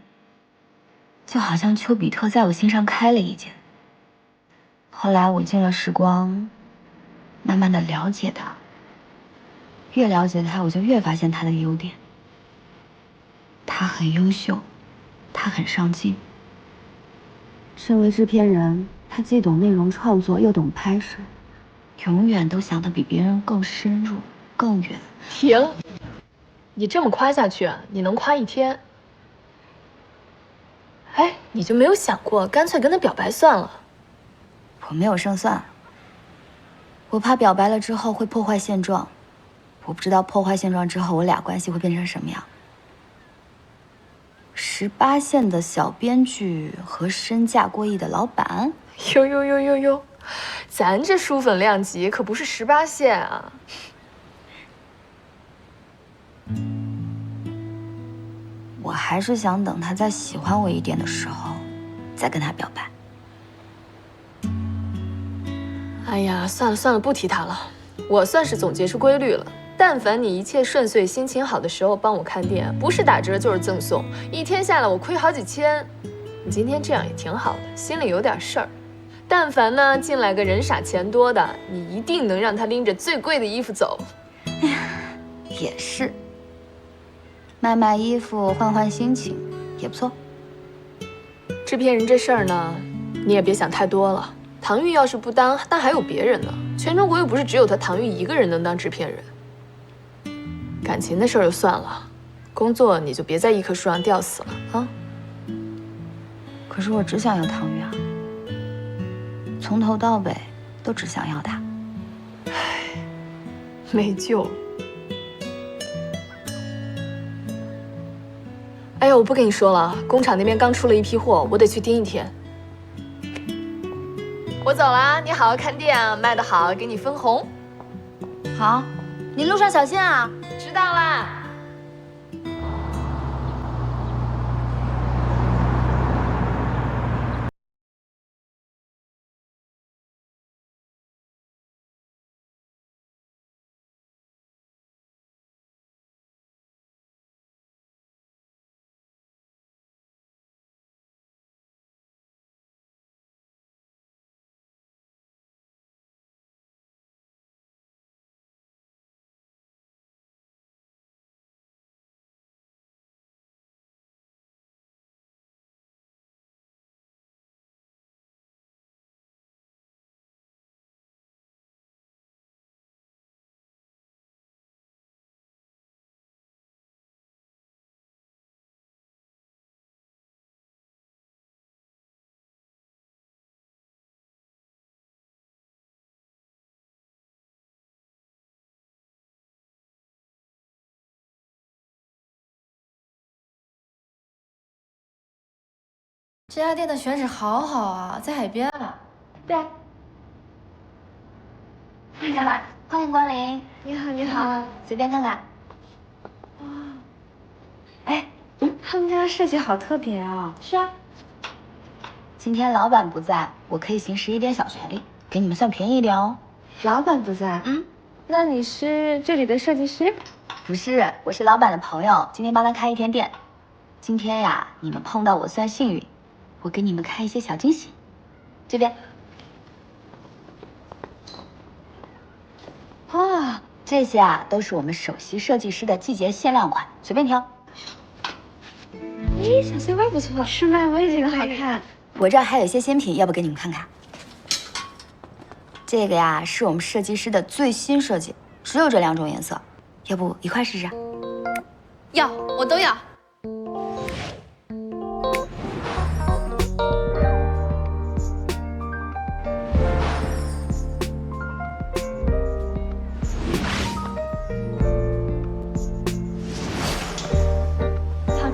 就好像丘比特在我心上开了一箭。后来我经了时光，慢慢的了解他，越了解他，我就越发现他的优点。他很优秀，他很上进。身为制片人，他既懂内容创作，又懂拍摄，永远都想得比别人更深入、更远。停！你这么夸下去，你能夸一天。哎，你就没有想过干脆跟他表白算了？我没有胜算，我怕表白了之后会破坏现状，我不知道破坏现状之后我俩关系会变成什么样。18线的小编剧和身价过亿的老板，哟，咱这书粉量级可不是18线啊。我还是想等他再喜欢我一点的时候，再跟他表白。哎呀，算了，不提他了。我算是总结出规律了。但凡你一切顺遂、心情好的时候帮我看店，不是打折就是赠送，一天下来我亏好几千。你今天这样也挺好的，心里有点事儿。但凡呢进来个人傻钱多的，你一定能让他拎着最贵的衣服走。哎呀，也是，卖衣服换换心情也不错。制片人这事儿呢，你也别想太多了。唐钰要是不当，但还有别人呢。全中国又不是只有他唐钰一个人能当制片人。感情的事儿就算了，工作你就别在一棵树上吊死了啊！可是我只想要唐钰啊，从头到尾都只想要他。唉，没救了。哎呀，我不跟你说了，工厂那边刚出了一批货，我得去盯一天。我走了，你好好看店啊，卖得好给你分红。好，你路上小心啊。知道啦。这家店的选址好好啊，在海边啊。对啊。老板，欢迎光临。你好，你好，随便看看。哇，哎，他们家的设计好特别啊。是啊。今天老板不在，我可以行使一点小权利，给你们算便宜一点哦。老板不在？那你是这里的设计师？不是，我是老板的朋友，今天帮他开一天店。今天呀，你们碰到我算幸运。我给你们开一些小惊喜，这边。哇，这些啊都是我们首席设计师的季节限量款，随便挑。咦，小碎花不错，是吗？我也觉得好看。我这儿还有一些新品，要不给你们看看？这个呀是我们设计师的最新设计，只有这2种颜色，要不一块试试？要，我都要。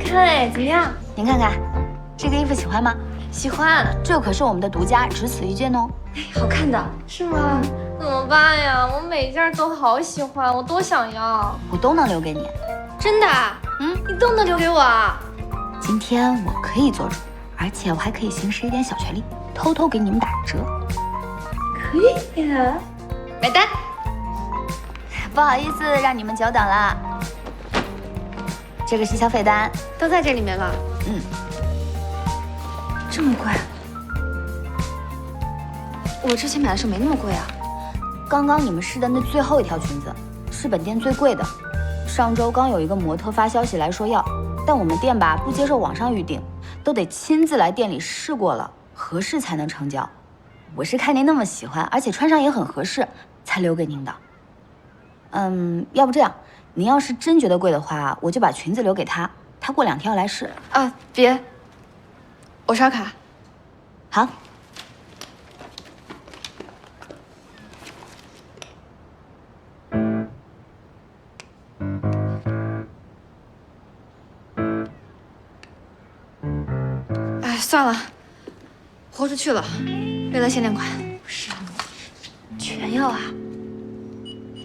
对，怎么样？您看看，这个衣服喜欢吗？喜欢，这可是我们的独家，只此一件哦。好看的，是吗？怎么办呀？我每件都好喜欢，我都想要。我都能留给你。真的？你都能留给我？今天我可以做主，而且我还可以行使一点小权利，偷偷给你们打折。可以呀，买单。不好意思，让你们久等了。这个是消费单，都在这里面了。嗯，这么贵？我之前买的时候没那么贵啊。刚刚你们试的那最后一条裙子是本店最贵的。上周刚有一个模特发消息来说要，但我们店吧不接受网上预定，都得亲自来店里试过了，合适才能成交。我是看您那么喜欢，而且穿上也很合适，才留给您的。要不这样，您要是真觉得贵的话，我就把裙子留给他，他过2天要来试。啊，别，我刷卡。好。哎，算了，豁出去了，为了限量款。不是，全要啊？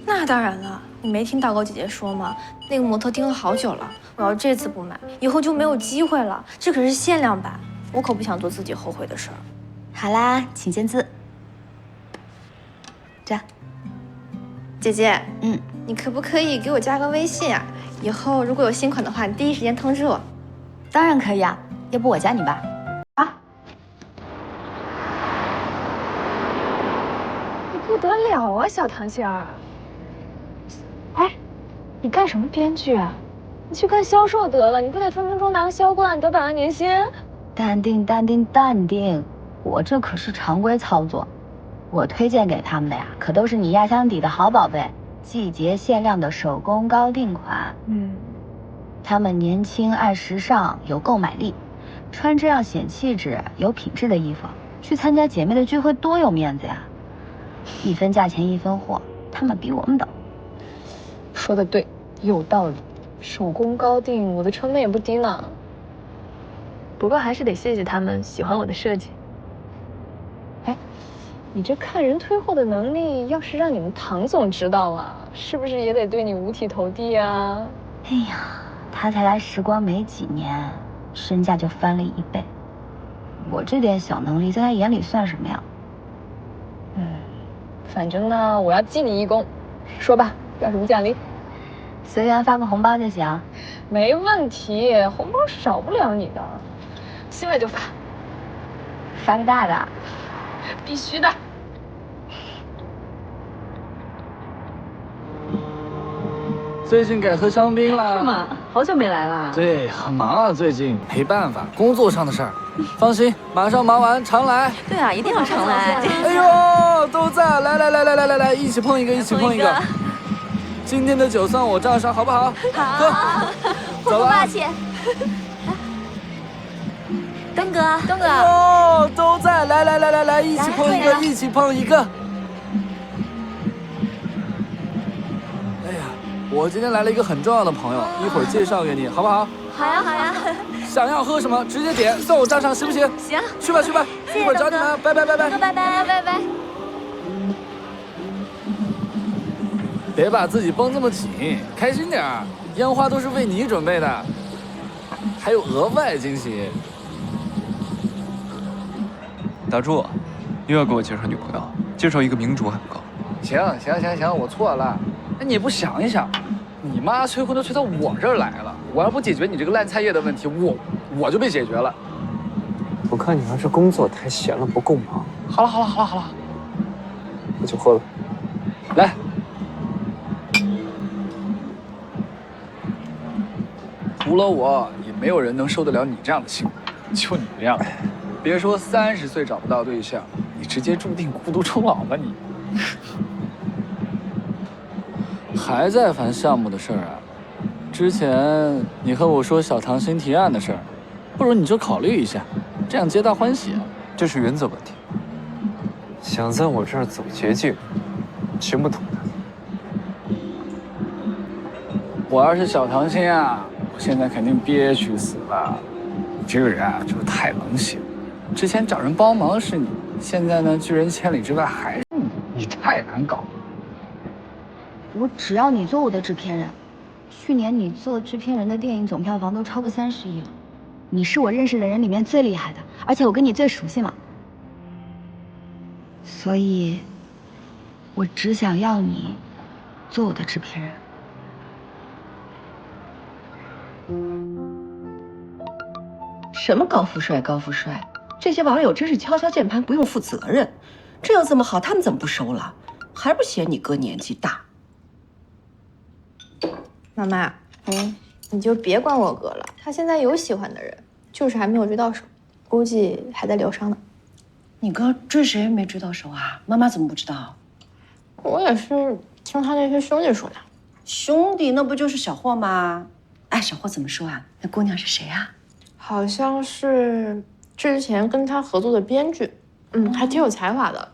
那当然了，你没听大狗姐姐说吗？那个模特盯了好久了，我要这次不买，以后就没有机会了。这可是限量版，我可不想做自己后悔的事儿。好啦，请签字。这，姐姐，你可不可以给我加个微信啊？以后如果有新款的话，你第一时间通知我。当然可以啊，要不我加你吧？你不得了啊，小唐心儿！哎，你干什么编剧啊？你去干销售得了，你不得分分钟拿个销冠，得100万年薪？淡定，淡定，淡定，我这可是常规操作。我推荐给他们的呀，可都是你压箱底的好宝贝，季节限量的手工高定款。他们年轻爱时尚，有购买力，穿这样显气质、有品质的衣服，去参加姐妹的聚会多有面子呀！一分价钱一分货，他们比我们懂。说的对，有道理。手工高定，我的成本也不低呢。不过还是得谢谢他们喜欢我的设计。哎，你这看人推货的能力，要是让你们唐总知道了，是不是也得对你五体投地啊？哎呀，他才来时光没几年，身价就翻了1倍。我这点小能力在他眼里算什么呀？反正呢，我要记你一功。说吧，要什么奖励？随缘发个红包就行。没问题，红包少不了你的。现在就发。发个大的。必须的。最近改喝香槟了。是吗？好久没来了。对，很忙啊，最近没办法，工作上的事儿。放心，马上忙完常来。对啊，一定要常来。哎呦，都在，来，一起碰一个，一起碰一个。今天的酒算我账上，好不好？好。走了。霸气。东哥。哦，都在，来，一起碰一个，一起碰一个。我今天来了一个很重要的朋友，一会儿介绍给你，好不好？好呀。想要喝什么直接点，算我账上，行不行？行。去吧，一会儿找你们，拜拜。拜。别把自己绷这么紧，开心点儿，烟花都是为你准备的，还有额外惊喜。打住，又要给我介绍女朋友，介绍一个明主还不够？行，我错了。那你不想一想，你妈催婚都催到我这儿来了，我要不解决你这个烂菜叶的问题，我就被解决了。我看你还是工作太闲了，不够忙。好了，我就喝了。来，除了我，也没有人能受得了你这样的性格。就你这样，别说30岁找不到对象，你直接注定孤独终老吧你。还在烦项目的事儿啊？之前你和我说小唐新提案的事儿，不如你就考虑一下，这样皆大欢喜啊。这是原则问题。想在我这儿走捷径，行不通的。我要是小唐新啊，我现在肯定憋屈死了。你这个人啊，就是太冷血了。之前找人帮忙是你，现在呢，拒人千里之外还是你，你太难搞。我只要你做我的制片人。去年你做制片人的电影总票房都超过30亿了，你是我认识的人里面最厉害的，而且我跟你最熟悉嘛，所以，我只想要你做我的制片人。什么高富帅高富帅，这些网友真是敲敲键盘不用负责任。这要这么好，他们怎么不收了？还不嫌你哥年纪大？妈妈，你就别管我哥了，他现在有喜欢的人，就是还没有追到手，估计还在疗伤呢。你哥追谁没追到手啊？妈妈怎么不知道？我也是听他那些兄弟说的。兄弟，那不就是小霍吗？哎，小霍怎么说啊？那姑娘是谁啊？好像是之前跟他合作的编剧，还挺有才华的。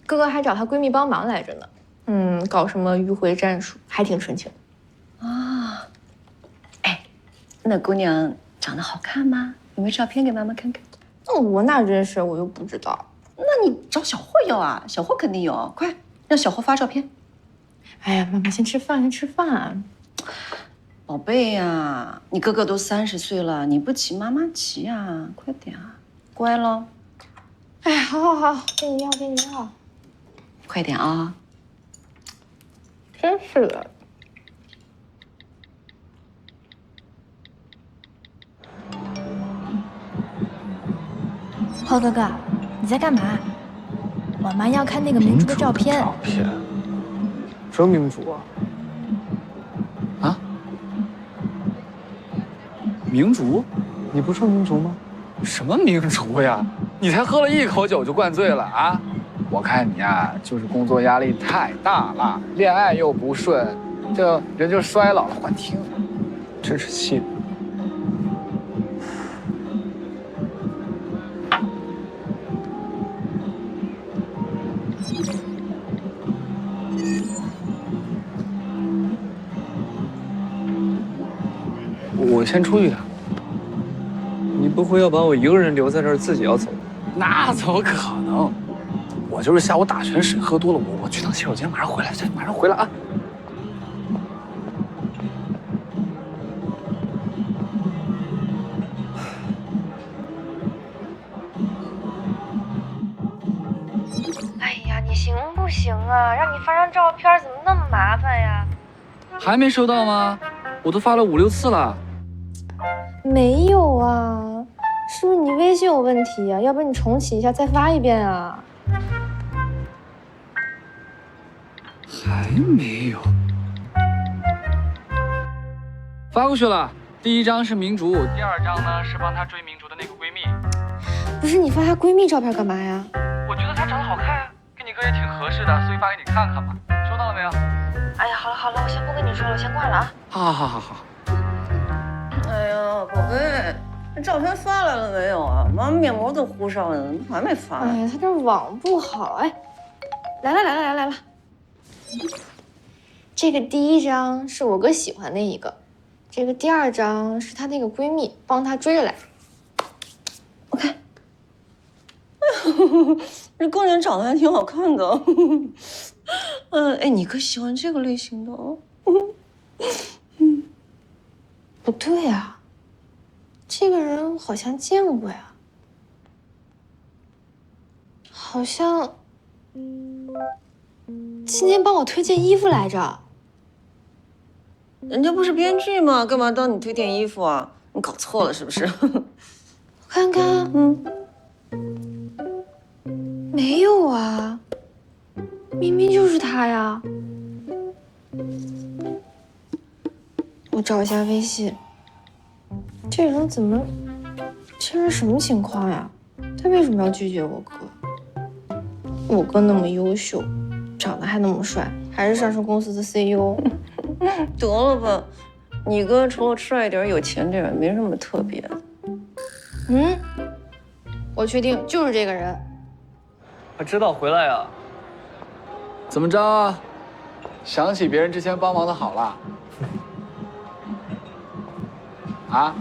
哥哥还找她闺蜜帮忙来着呢。搞什么迂回战术，还挺纯情。啊，哎，那姑娘长得好看吗？有没有照片给妈妈看看？我哪认识，我又不知道。那你找小霍要啊，小霍肯定有，快让小霍发照片。哎呀，妈妈先吃饭，先吃饭。宝贝呀，你哥哥都30岁了，你不骑妈妈骑呀，快点啊，乖咯。哎，好，给你要，快点啊！真是的。浩哥哥，你在干嘛？我妈要看那个明珠的照片。什么明珠啊？啊？明珠？你不说明珠吗？什么明珠呀？你才喝了1口酒就灌醉了啊！我看你啊，就是工作压力太大了，恋爱又不顺，这人就衰老了，幻听。真是气人。我先出去一趟。你不会要把我一个人留在这儿，自己要走？那怎么可能？我就是下午打拳水喝多了，我去趟洗手间，马上回来，马上回来啊！哎呀，你行不行啊？让你发张照片怎么那么麻烦呀？还没收到吗？我都发了5、6次了。没有啊，是不是你微信有问题呀？要不然你重启一下再发一遍啊？还没有。发过去了，第1张是明珠，第2张呢是帮她追明珠的那个闺蜜。不是你发她闺蜜照片干嘛呀？我觉得她长得好看呀，跟你哥也挺合适的，所以发给你看看嘛。收到了没有？哎呀，好了，我先不跟你说了，我先挂了啊。好。哎呀，宝贝，这照片发来了没有啊？妈面膜都糊上了，还没发。哎呀，他这网不好。哎，来了。这个第1张是我哥喜欢的一个，这个第2张是她那个闺蜜帮她追着来。我看，这姑娘长得还挺好看的。哎，你可喜欢这个类型的哦？不对啊，这个人好像见过呀，好像今天帮我推荐衣服来着。人家不是编剧吗？干嘛当你推荐衣服啊？你搞错了是不是？我看看，没有啊，明明就是他呀。我找一下微信，这人怎么？这人什么情况呀？他为什么要拒绝我哥？我哥那么优秀，长得还那么帅，还是上市公司的 CEO。得了吧，你哥除了帅点、有钱点，没什么特别的。我确定就是这个人。还知道回来呀？怎么着？想起别人之前帮忙的好了？啊？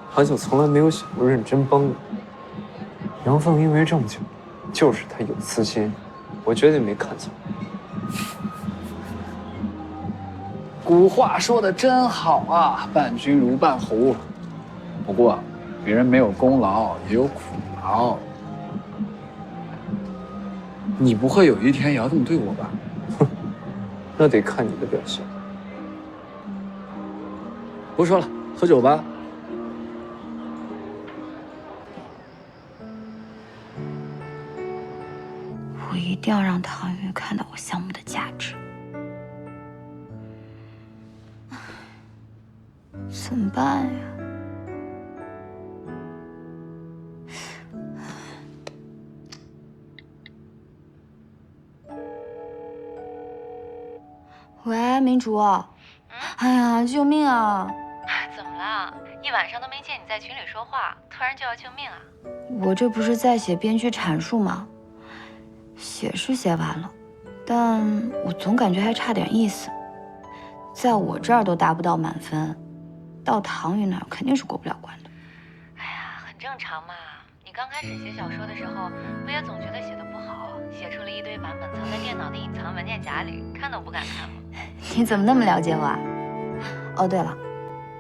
好久从来没有想过认真帮你。杨凤因为这么久，就是他有私心，我绝对没看错。古话说的真好啊，伴君如伴虎。不过，别人没有功劳也有苦劳。你不会有一天也要这么对我吧？哼，那得看你的表现。不说了，喝酒吧。定要让唐玉看到我项目的价值。怎么办呀？喂，明竹。哎呀，救命啊！怎么了？一晚上都没见你在群里说话，突然就要救命啊？我这不是在写编剧阐述吗？写是写完了，但我总感觉还差点意思。在我这儿都达不到满分，到唐宇那儿肯定是过不了关的。哎呀，很正常嘛。你刚开始写小说的时候，不也总觉得写的不好，写出了一堆版本藏在电脑的隐藏文件夹里，看都不敢看吗？你怎么那么了解我啊？哦，对了，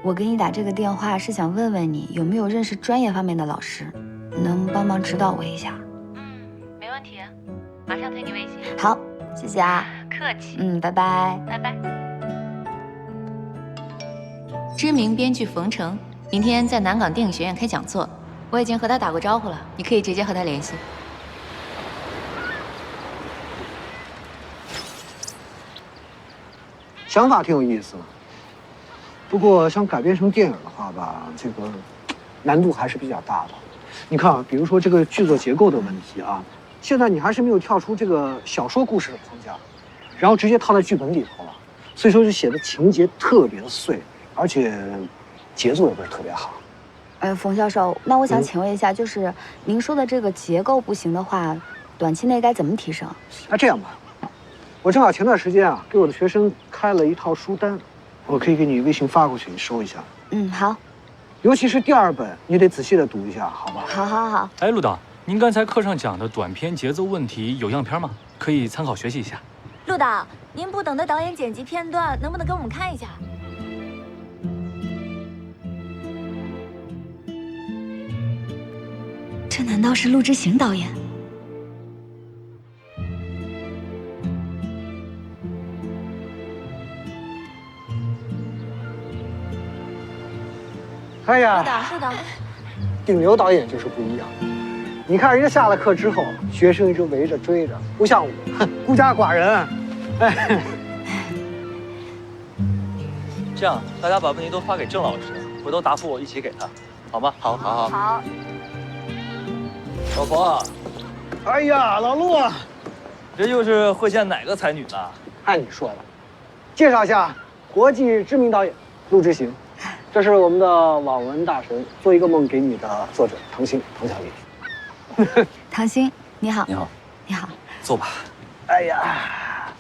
我给你打这个电话是想问问你有没有认识专业方面的老师，能帮忙指导我一下？没问题，马上推你微信。好，谢谢啊。客气。拜拜。拜拜。知名编剧冯程明天在南港电影学院开讲座，我已经和他打过招呼了，你可以直接和他联系。想法挺有意思的，不过想改编成电影的话吧，这个难度还是比较大的。你看啊，比如说这个剧作结构的问题啊，现在你还是没有跳出这个小说故事的框架，然后直接套在剧本里头了，所以说就写的情节特别的碎，而且节奏也不是特别好。冯教授，那我想请问一下，就是您说的这个结构不行的话，短期内该怎么提升？那这样吧，我正好前段时间啊，给我的学生开了一套书单，我可以给你微信发过去，你收一下。好。尤其是第2本，你得仔细的读一下，好吧？好。哎，陆导，您刚才课上讲的短片节奏问题有样片吗？可以参考学习一下。陆导，您不等的导演剪辑片段，能不能给我们看一下？这难道是陆之行导演？哎呀，陆导，顶流导演就是不一样。你看人家下了课之后，学生一直围着追着，不像我，孤家寡人。哎，这样大家把问题都发给郑老师，回头答复我一起给他，好吗？好。好。老冯啊，哎呀，老陆啊，这又是会见哪个才女呢？按你说的，介绍一下国际知名导演陆之行。这是我们的网文大神《做一个梦给你》的作者唐鑫，唐小丽。唐鑫，你好。你好。你好。坐吧。哎呀，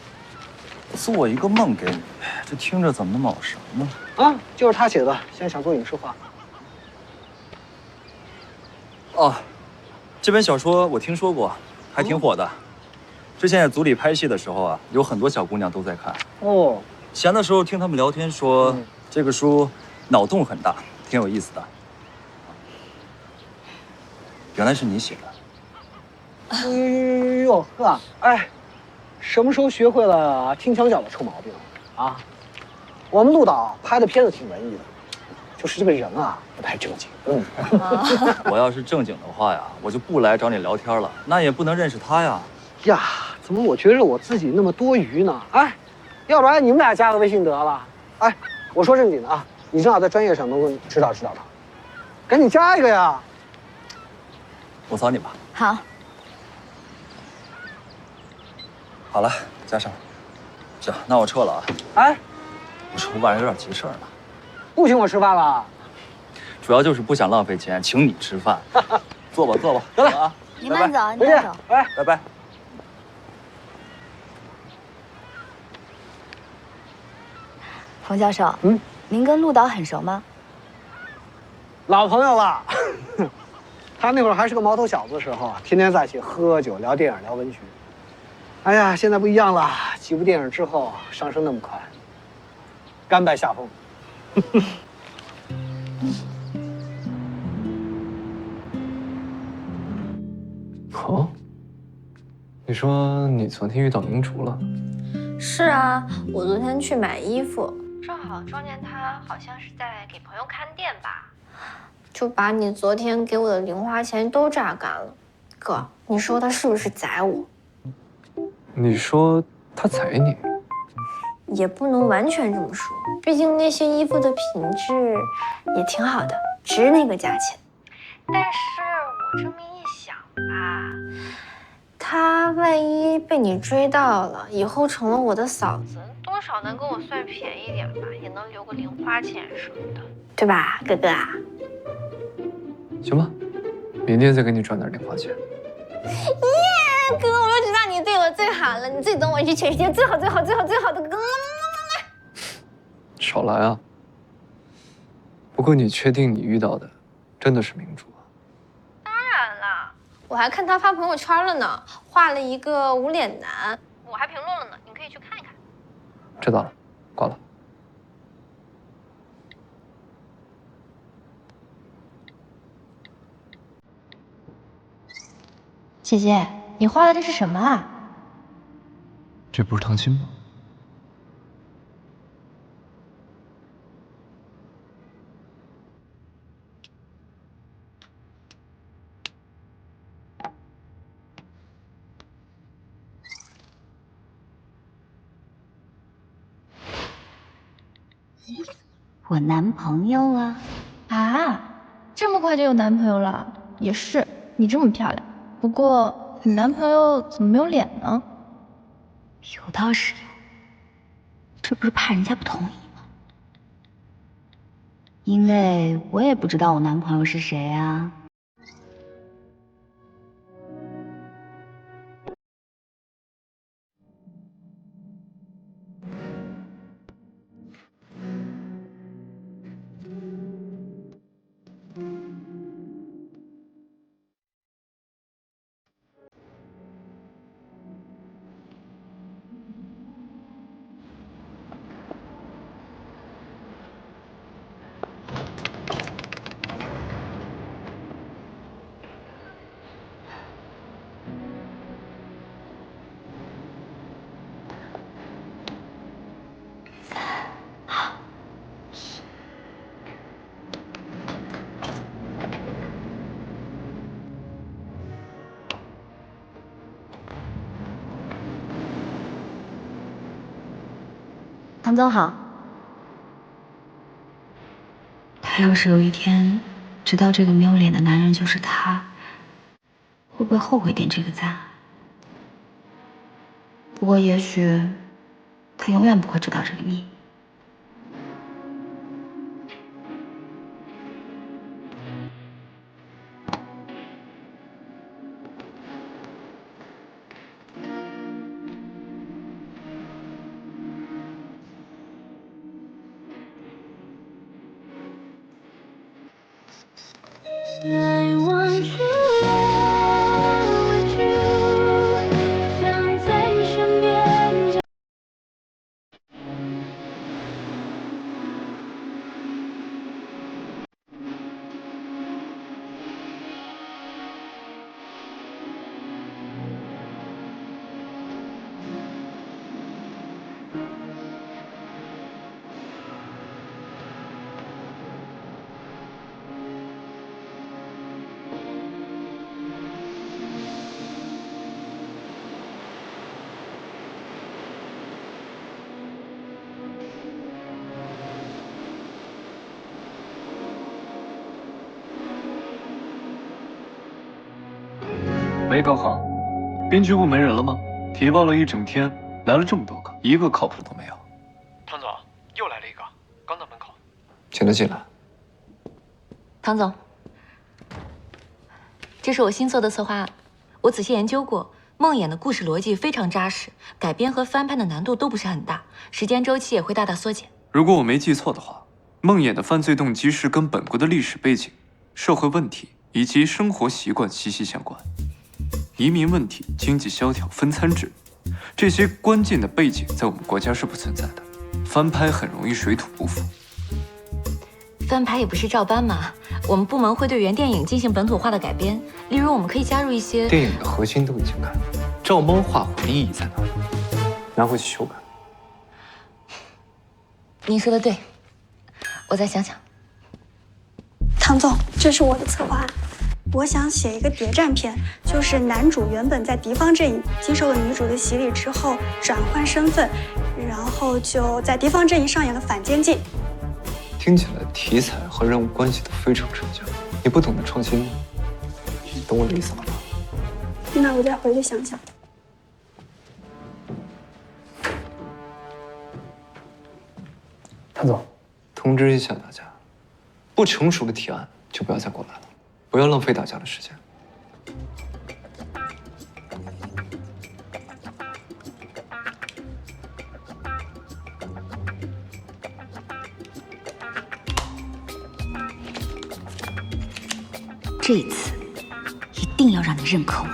做一个梦给你，这听着怎么那么耳熟呢？啊，就是他写的，现在想做影视化。哦，这本小说我听说过，还挺火的。之前在组里拍戏的时候啊，有很多小姑娘都在看。哦。闲的时候听他们聊天说，这个书脑洞很大，挺有意思的。原来是你写的。哎呦呵，哎，什么时候学会了听墙角的臭毛病啊？我们陆导拍的片子挺文艺的，就是这个人啊不太正经。我要是正经的话呀，我就不来找你聊天了，那也不能认识他呀。呀，怎么我觉着我自己那么多余呢？哎，要不然你们俩加个微信得了。哎，我说正经的啊，你正好在专业上能够指导指导他，赶紧加一个呀。我扫你吧。好。好了，加上。行，那我撤了啊。哎，我晚上有点急事儿呢。不请我吃饭了？主要就是不想浪费钱，请你吃饭。坐吧，坐吧。得了啊，你慢走，你慢走。哎，拜拜。冯教授，您跟陆导很熟吗？老朋友了。他那会儿还是个毛头小子的时候，天天在一起喝酒、聊电影、聊文学。哎呀，现在不一样了，几部电影之后上升那么快，甘拜下风。哦，你说你昨天遇到明竹了？是啊，我昨天去买衣服，正好撞见他，好像是在给朋友看店吧，就把你昨天给我的零花钱都榨干了。哥，你说他是不是宰我？你说他踩你？也不能完全这么说，毕竟那些衣服的品质也挺好的，值那个价钱。但是我这么一想吧，他万一被你追到了，以后成了我的嫂子，多少能跟我算便宜点吧，也能留个零花钱什么的，对吧，哥哥啊？行吧，明天再给你转点零花钱。耶，哥，我就知道你对我最好了，你最懂我是全世界最好的哥。少来啊！不过你确定你遇到的真的是明珠啊？当然了，我还看他发朋友圈了呢，画了一个无脸男，我还评论了呢，你可以去看一看。知道了，挂了。姐姐，你画的这是什么啊？这不是唐心吗？我男朋友啊！啊，这么快就有男朋友了？也是，你这么漂亮。不过你男朋友怎么没有脸呢？有倒是有，这不是怕人家不同意吗？因为我也不知道我男朋友是谁啊。唐总好。他要是有一天知道这个没有脸的男人就是他，会不会后悔点这个赞？不过也许他永远不会知道这个秘密。I want you, with you， 想在身边。喂，高航，编剧部没人了吗？提报了一整天，来了这么多个，一个靠谱都没有。唐总，又来了一个，刚到门口。请他进来。唐总，这是我新做的策划案，我仔细研究过，梦魇的故事逻辑非常扎实，改编和翻拍的难度都不是很大，时间周期也会大大缩减。如果我没记错的话，梦魇的犯罪动机是跟本国的历史背景、社会问题以及生活习惯息息相关。移民问题、经济萧条、分餐制，这些关键的背景在我们国家是不存在的，翻拍很容易水土不服。翻拍也不是照搬嘛，我们部门会对原电影进行本土化的改编，例如我们可以加入一些……电影的核心都已经改了，照猫画虎的意义在哪里？拿回去修改。您说的对，我再想想。唐总，这是我的策划案。我想写一个谍战片，就是男主原本在敌方阵营，经受了女主的洗礼之后转换身份，然后就在敌方阵营上演了反间计。听起来题材和人物关系都非常陈旧，你不懂得创新吗？你懂我的意思了吗？那我再回去想想。唐总，通知一下大家，不成熟的提案就不要再过来了，不要浪费大家的时间。这一次一定要让你认可我。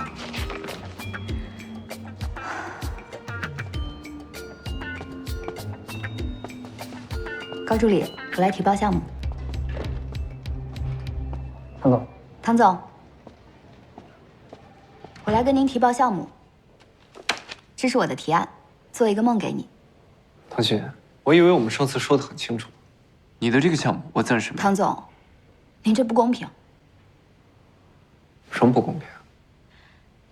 高助理，我来提报项目。唐总，唐总，我来跟您提报项目。这是我的提案，做一个梦给你。唐鑫，我以为我们上次说的很清楚，你的这个项目我暂时没。唐总，您这不公平。什么不公平？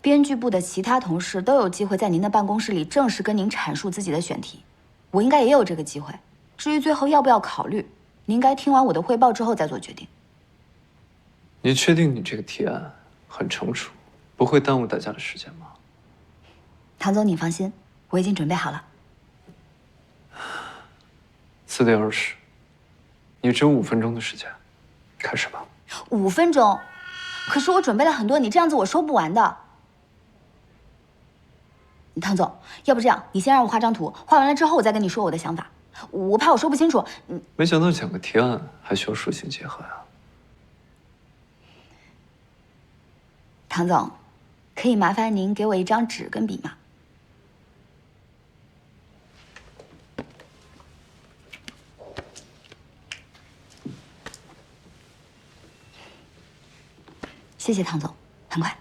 编剧部的其他同事都有机会在您的办公室里正式跟您阐述自己的选题，我应该也有这个机会。至于最后要不要考虑，您该听完我的汇报之后再做决定。你确定你这个提案很成熟，不会耽误大家的时间吗？唐总，你放心，我已经准备好了。4点20，你只有5分钟的时间，开始吧。5分钟？可是我准备了很多，你这样子我说不完的。唐总，要不这样，你先让我画张图，画完了之后我再跟你说我的想法。我怕我说不清楚。没想到讲个提案还需要属性结合呀。唐总，可以麻烦您给我一张纸跟笔吗？谢谢唐总，很快。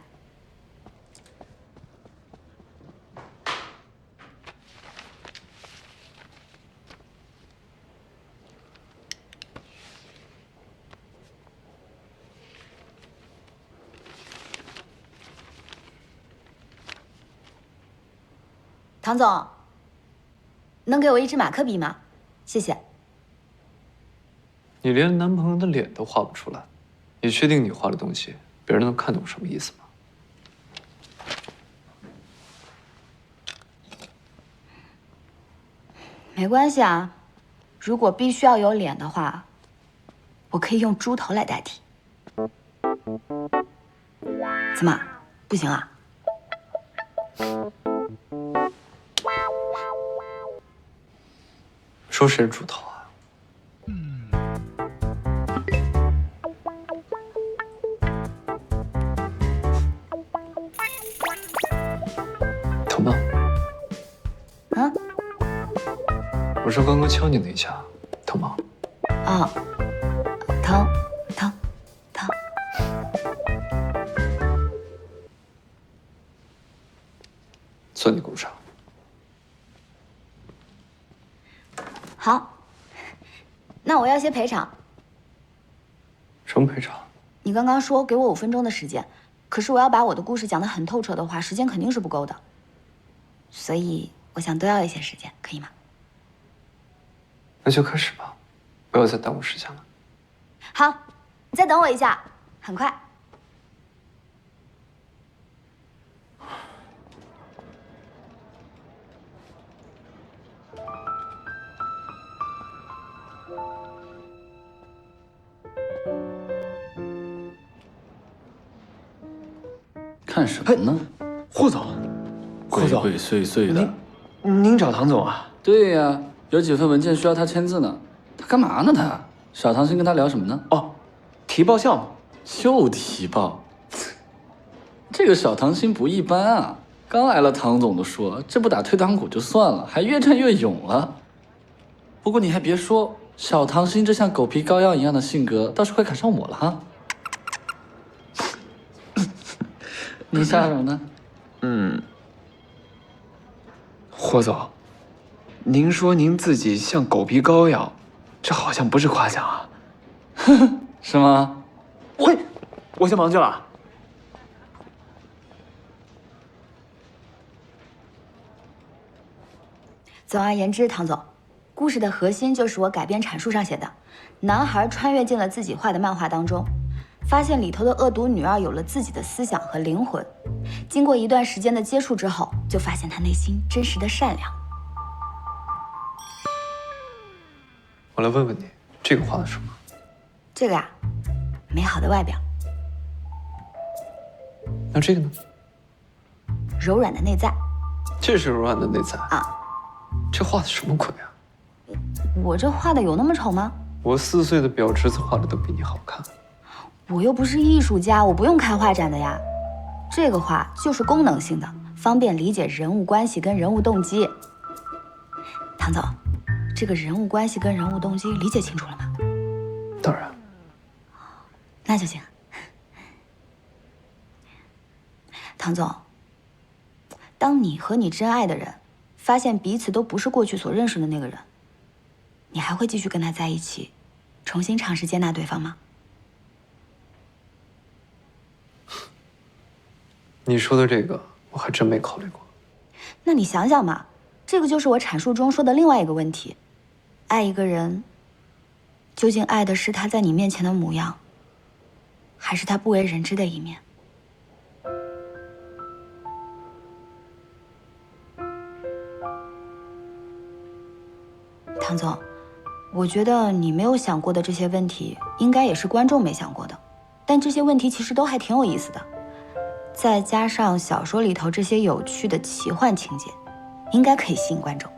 唐总，能给我一支马克笔吗？谢谢。你连男朋友的脸都画不出来，你确定你画的东西别人能看懂什么意思吗？没关系啊，如果必须要有脸的话，我可以用猪头来代替。怎么，不行啊？说谁是猪头啊？疼吗？啊？我说刚刚敲你那一下，疼吗？啊，疼，疼，疼。算你工伤。好，那我要些赔偿。什么赔偿？你刚刚说给我5分钟的时间，可是我要把我的故事讲得很透彻的话，时间肯定是不够的。所以我想多要一些时间，可以吗？那就开始吧，不要再耽误时间了。好，你再等我一下，很快。看什么呢？霍总，鬼鬼祟祟的。您找唐总啊？对呀，有几份文件需要他签字呢。他干嘛呢？他小唐新跟他聊什么呢？哦，提报项目。又提报。这个小唐新不一般啊！刚来了，唐总都说这不打退堂鼓就算了，还越战越勇了。不过你还别说，小唐新这像狗皮膏药一样的性格，倒是快赶上我了哈。你笑什么呢？霍总，您说您自己像狗皮膏药，这好像不是夸奖啊？是吗？喂，我先忙去了。总而言之，唐总，故事的核心就是我改编阐述上写的，男孩穿越进了自己画的漫画当中，发现里头的恶毒女二有了自己的思想和灵魂。经过一段时间的接触之后，就发现她内心真实的善良。我来问问你，这个画的什么？这个呀，美好的外表，那这个呢？柔软的内在。这是柔软的内在啊。这画的什么鬼啊？我这画的有那么丑吗？我4岁的表侄子画的都比你好看。我又不是艺术家，我不用开画展的呀。这个画就是功能性的，方便理解人物关系跟人物动机。唐总，这个人物关系跟人物动机理解清楚了吗？当然。那就行。唐总，当你和你真爱的人发现彼此都不是过去所认识的那个人，你还会继续跟他在一起，重新尝试接纳对方吗？你说的这个，我还真没考虑过。那你想想嘛，这个就是我阐述中说的另外一个问题：爱一个人，究竟爱的是他在你面前的模样，还是他不为人知的一面？唐总，我觉得你没有想过的这些问题，应该也是观众没想过的。但这些问题其实都还挺有意思的，再加上小说里头这些有趣的奇幻情节，应该可以吸引观众。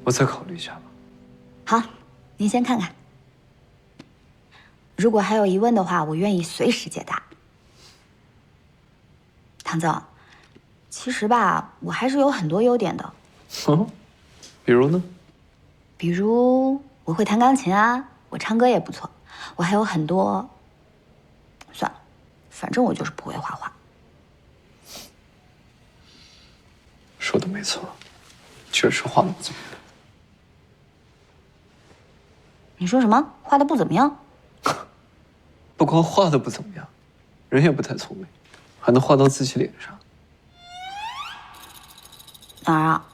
我再考虑一下吧。好，您先看看。如果还有疑问的话，我愿意随时解答。唐总，其实吧，我还是有很多优点的。哦，比如呢？比如我会弹钢琴啊，我唱歌也不错，我还有很多……算了，反正我就是不会画画。说的没错，确实画的不怎么样。你说什么？画的不怎么样？不光画的不怎么样，人也不太聪明，还能画到自己脸上。哪儿啊？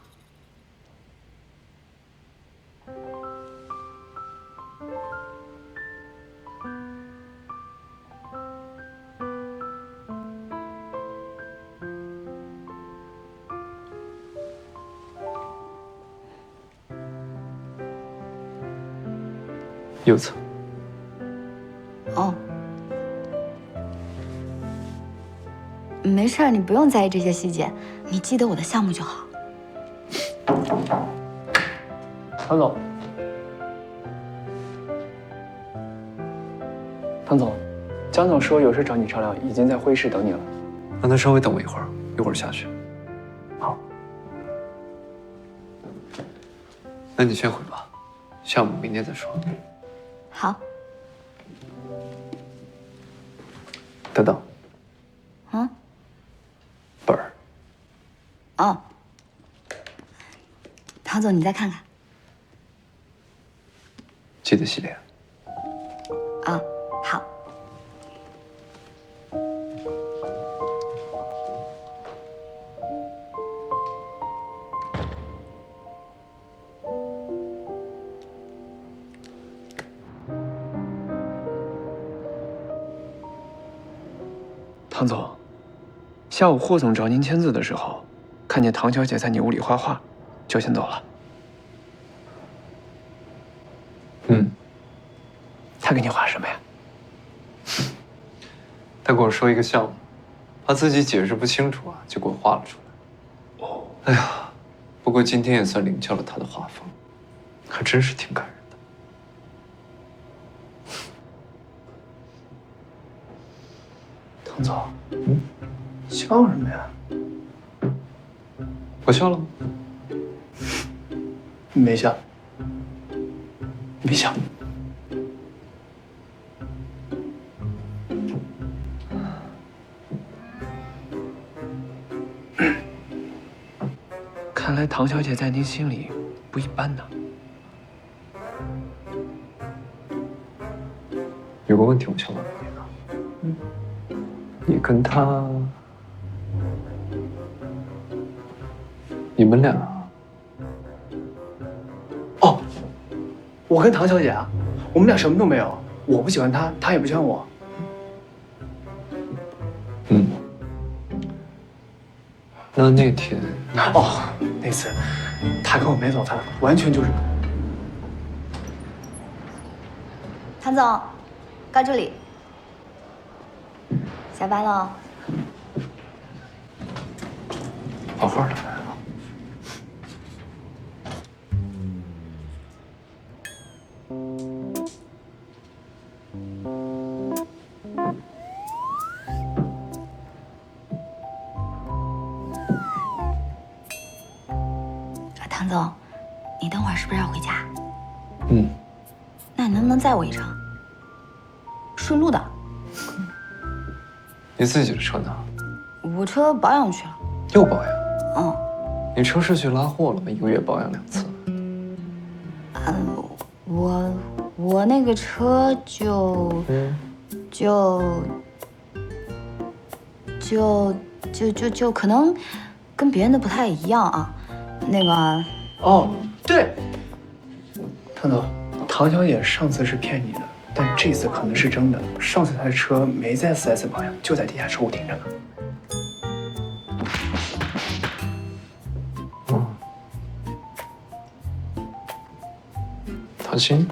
右侧。哦，没事儿，你不用在意这些细节，你记得我的项目就好。唐总，唐总，江总说有事找你商量，已经在会议室等你了。让他稍微等我一会儿，一会儿下去。好。那你先回吧，项目明天再说。好。等等。嗯。本儿。哦。唐总，你再看看。记得洗脸。啊，好。唐总，下午霍总找您签字的时候，看见唐小姐在你屋里画画，就先走了。嗯。他给你画什么呀？他跟我说一个项目，怕自己解释不清楚啊，就给我画了出来。哦。哎呀，不过今天也算领教了他的画风，还真是挺感人的。唐总，笑什么呀？我笑了吗？没笑，没笑。看来唐小姐在您心里不一般呢。有个问题我想问你呢，你跟他你们俩？哦，我跟唐小姐啊，我们俩什么都没有，我不喜欢她，她也不喜欢我。那天哦，那次她跟我没早餐，完全就是。唐总，到这里，下班了。好好的。唐总，你等会儿是不是要回家？嗯。那你能不能载我一程？顺路的。你自己的车呢？我车保养去了。又保养？嗯。你车是去拉货了吗？1个月保养2次。我那个车就可能跟别人的不太一样啊。那个哦，对，唐总，唐小姐上次是骗你的，但这次可能是真的。上次她的车没在4S保养，就在地下车库停着呢。唐鑫。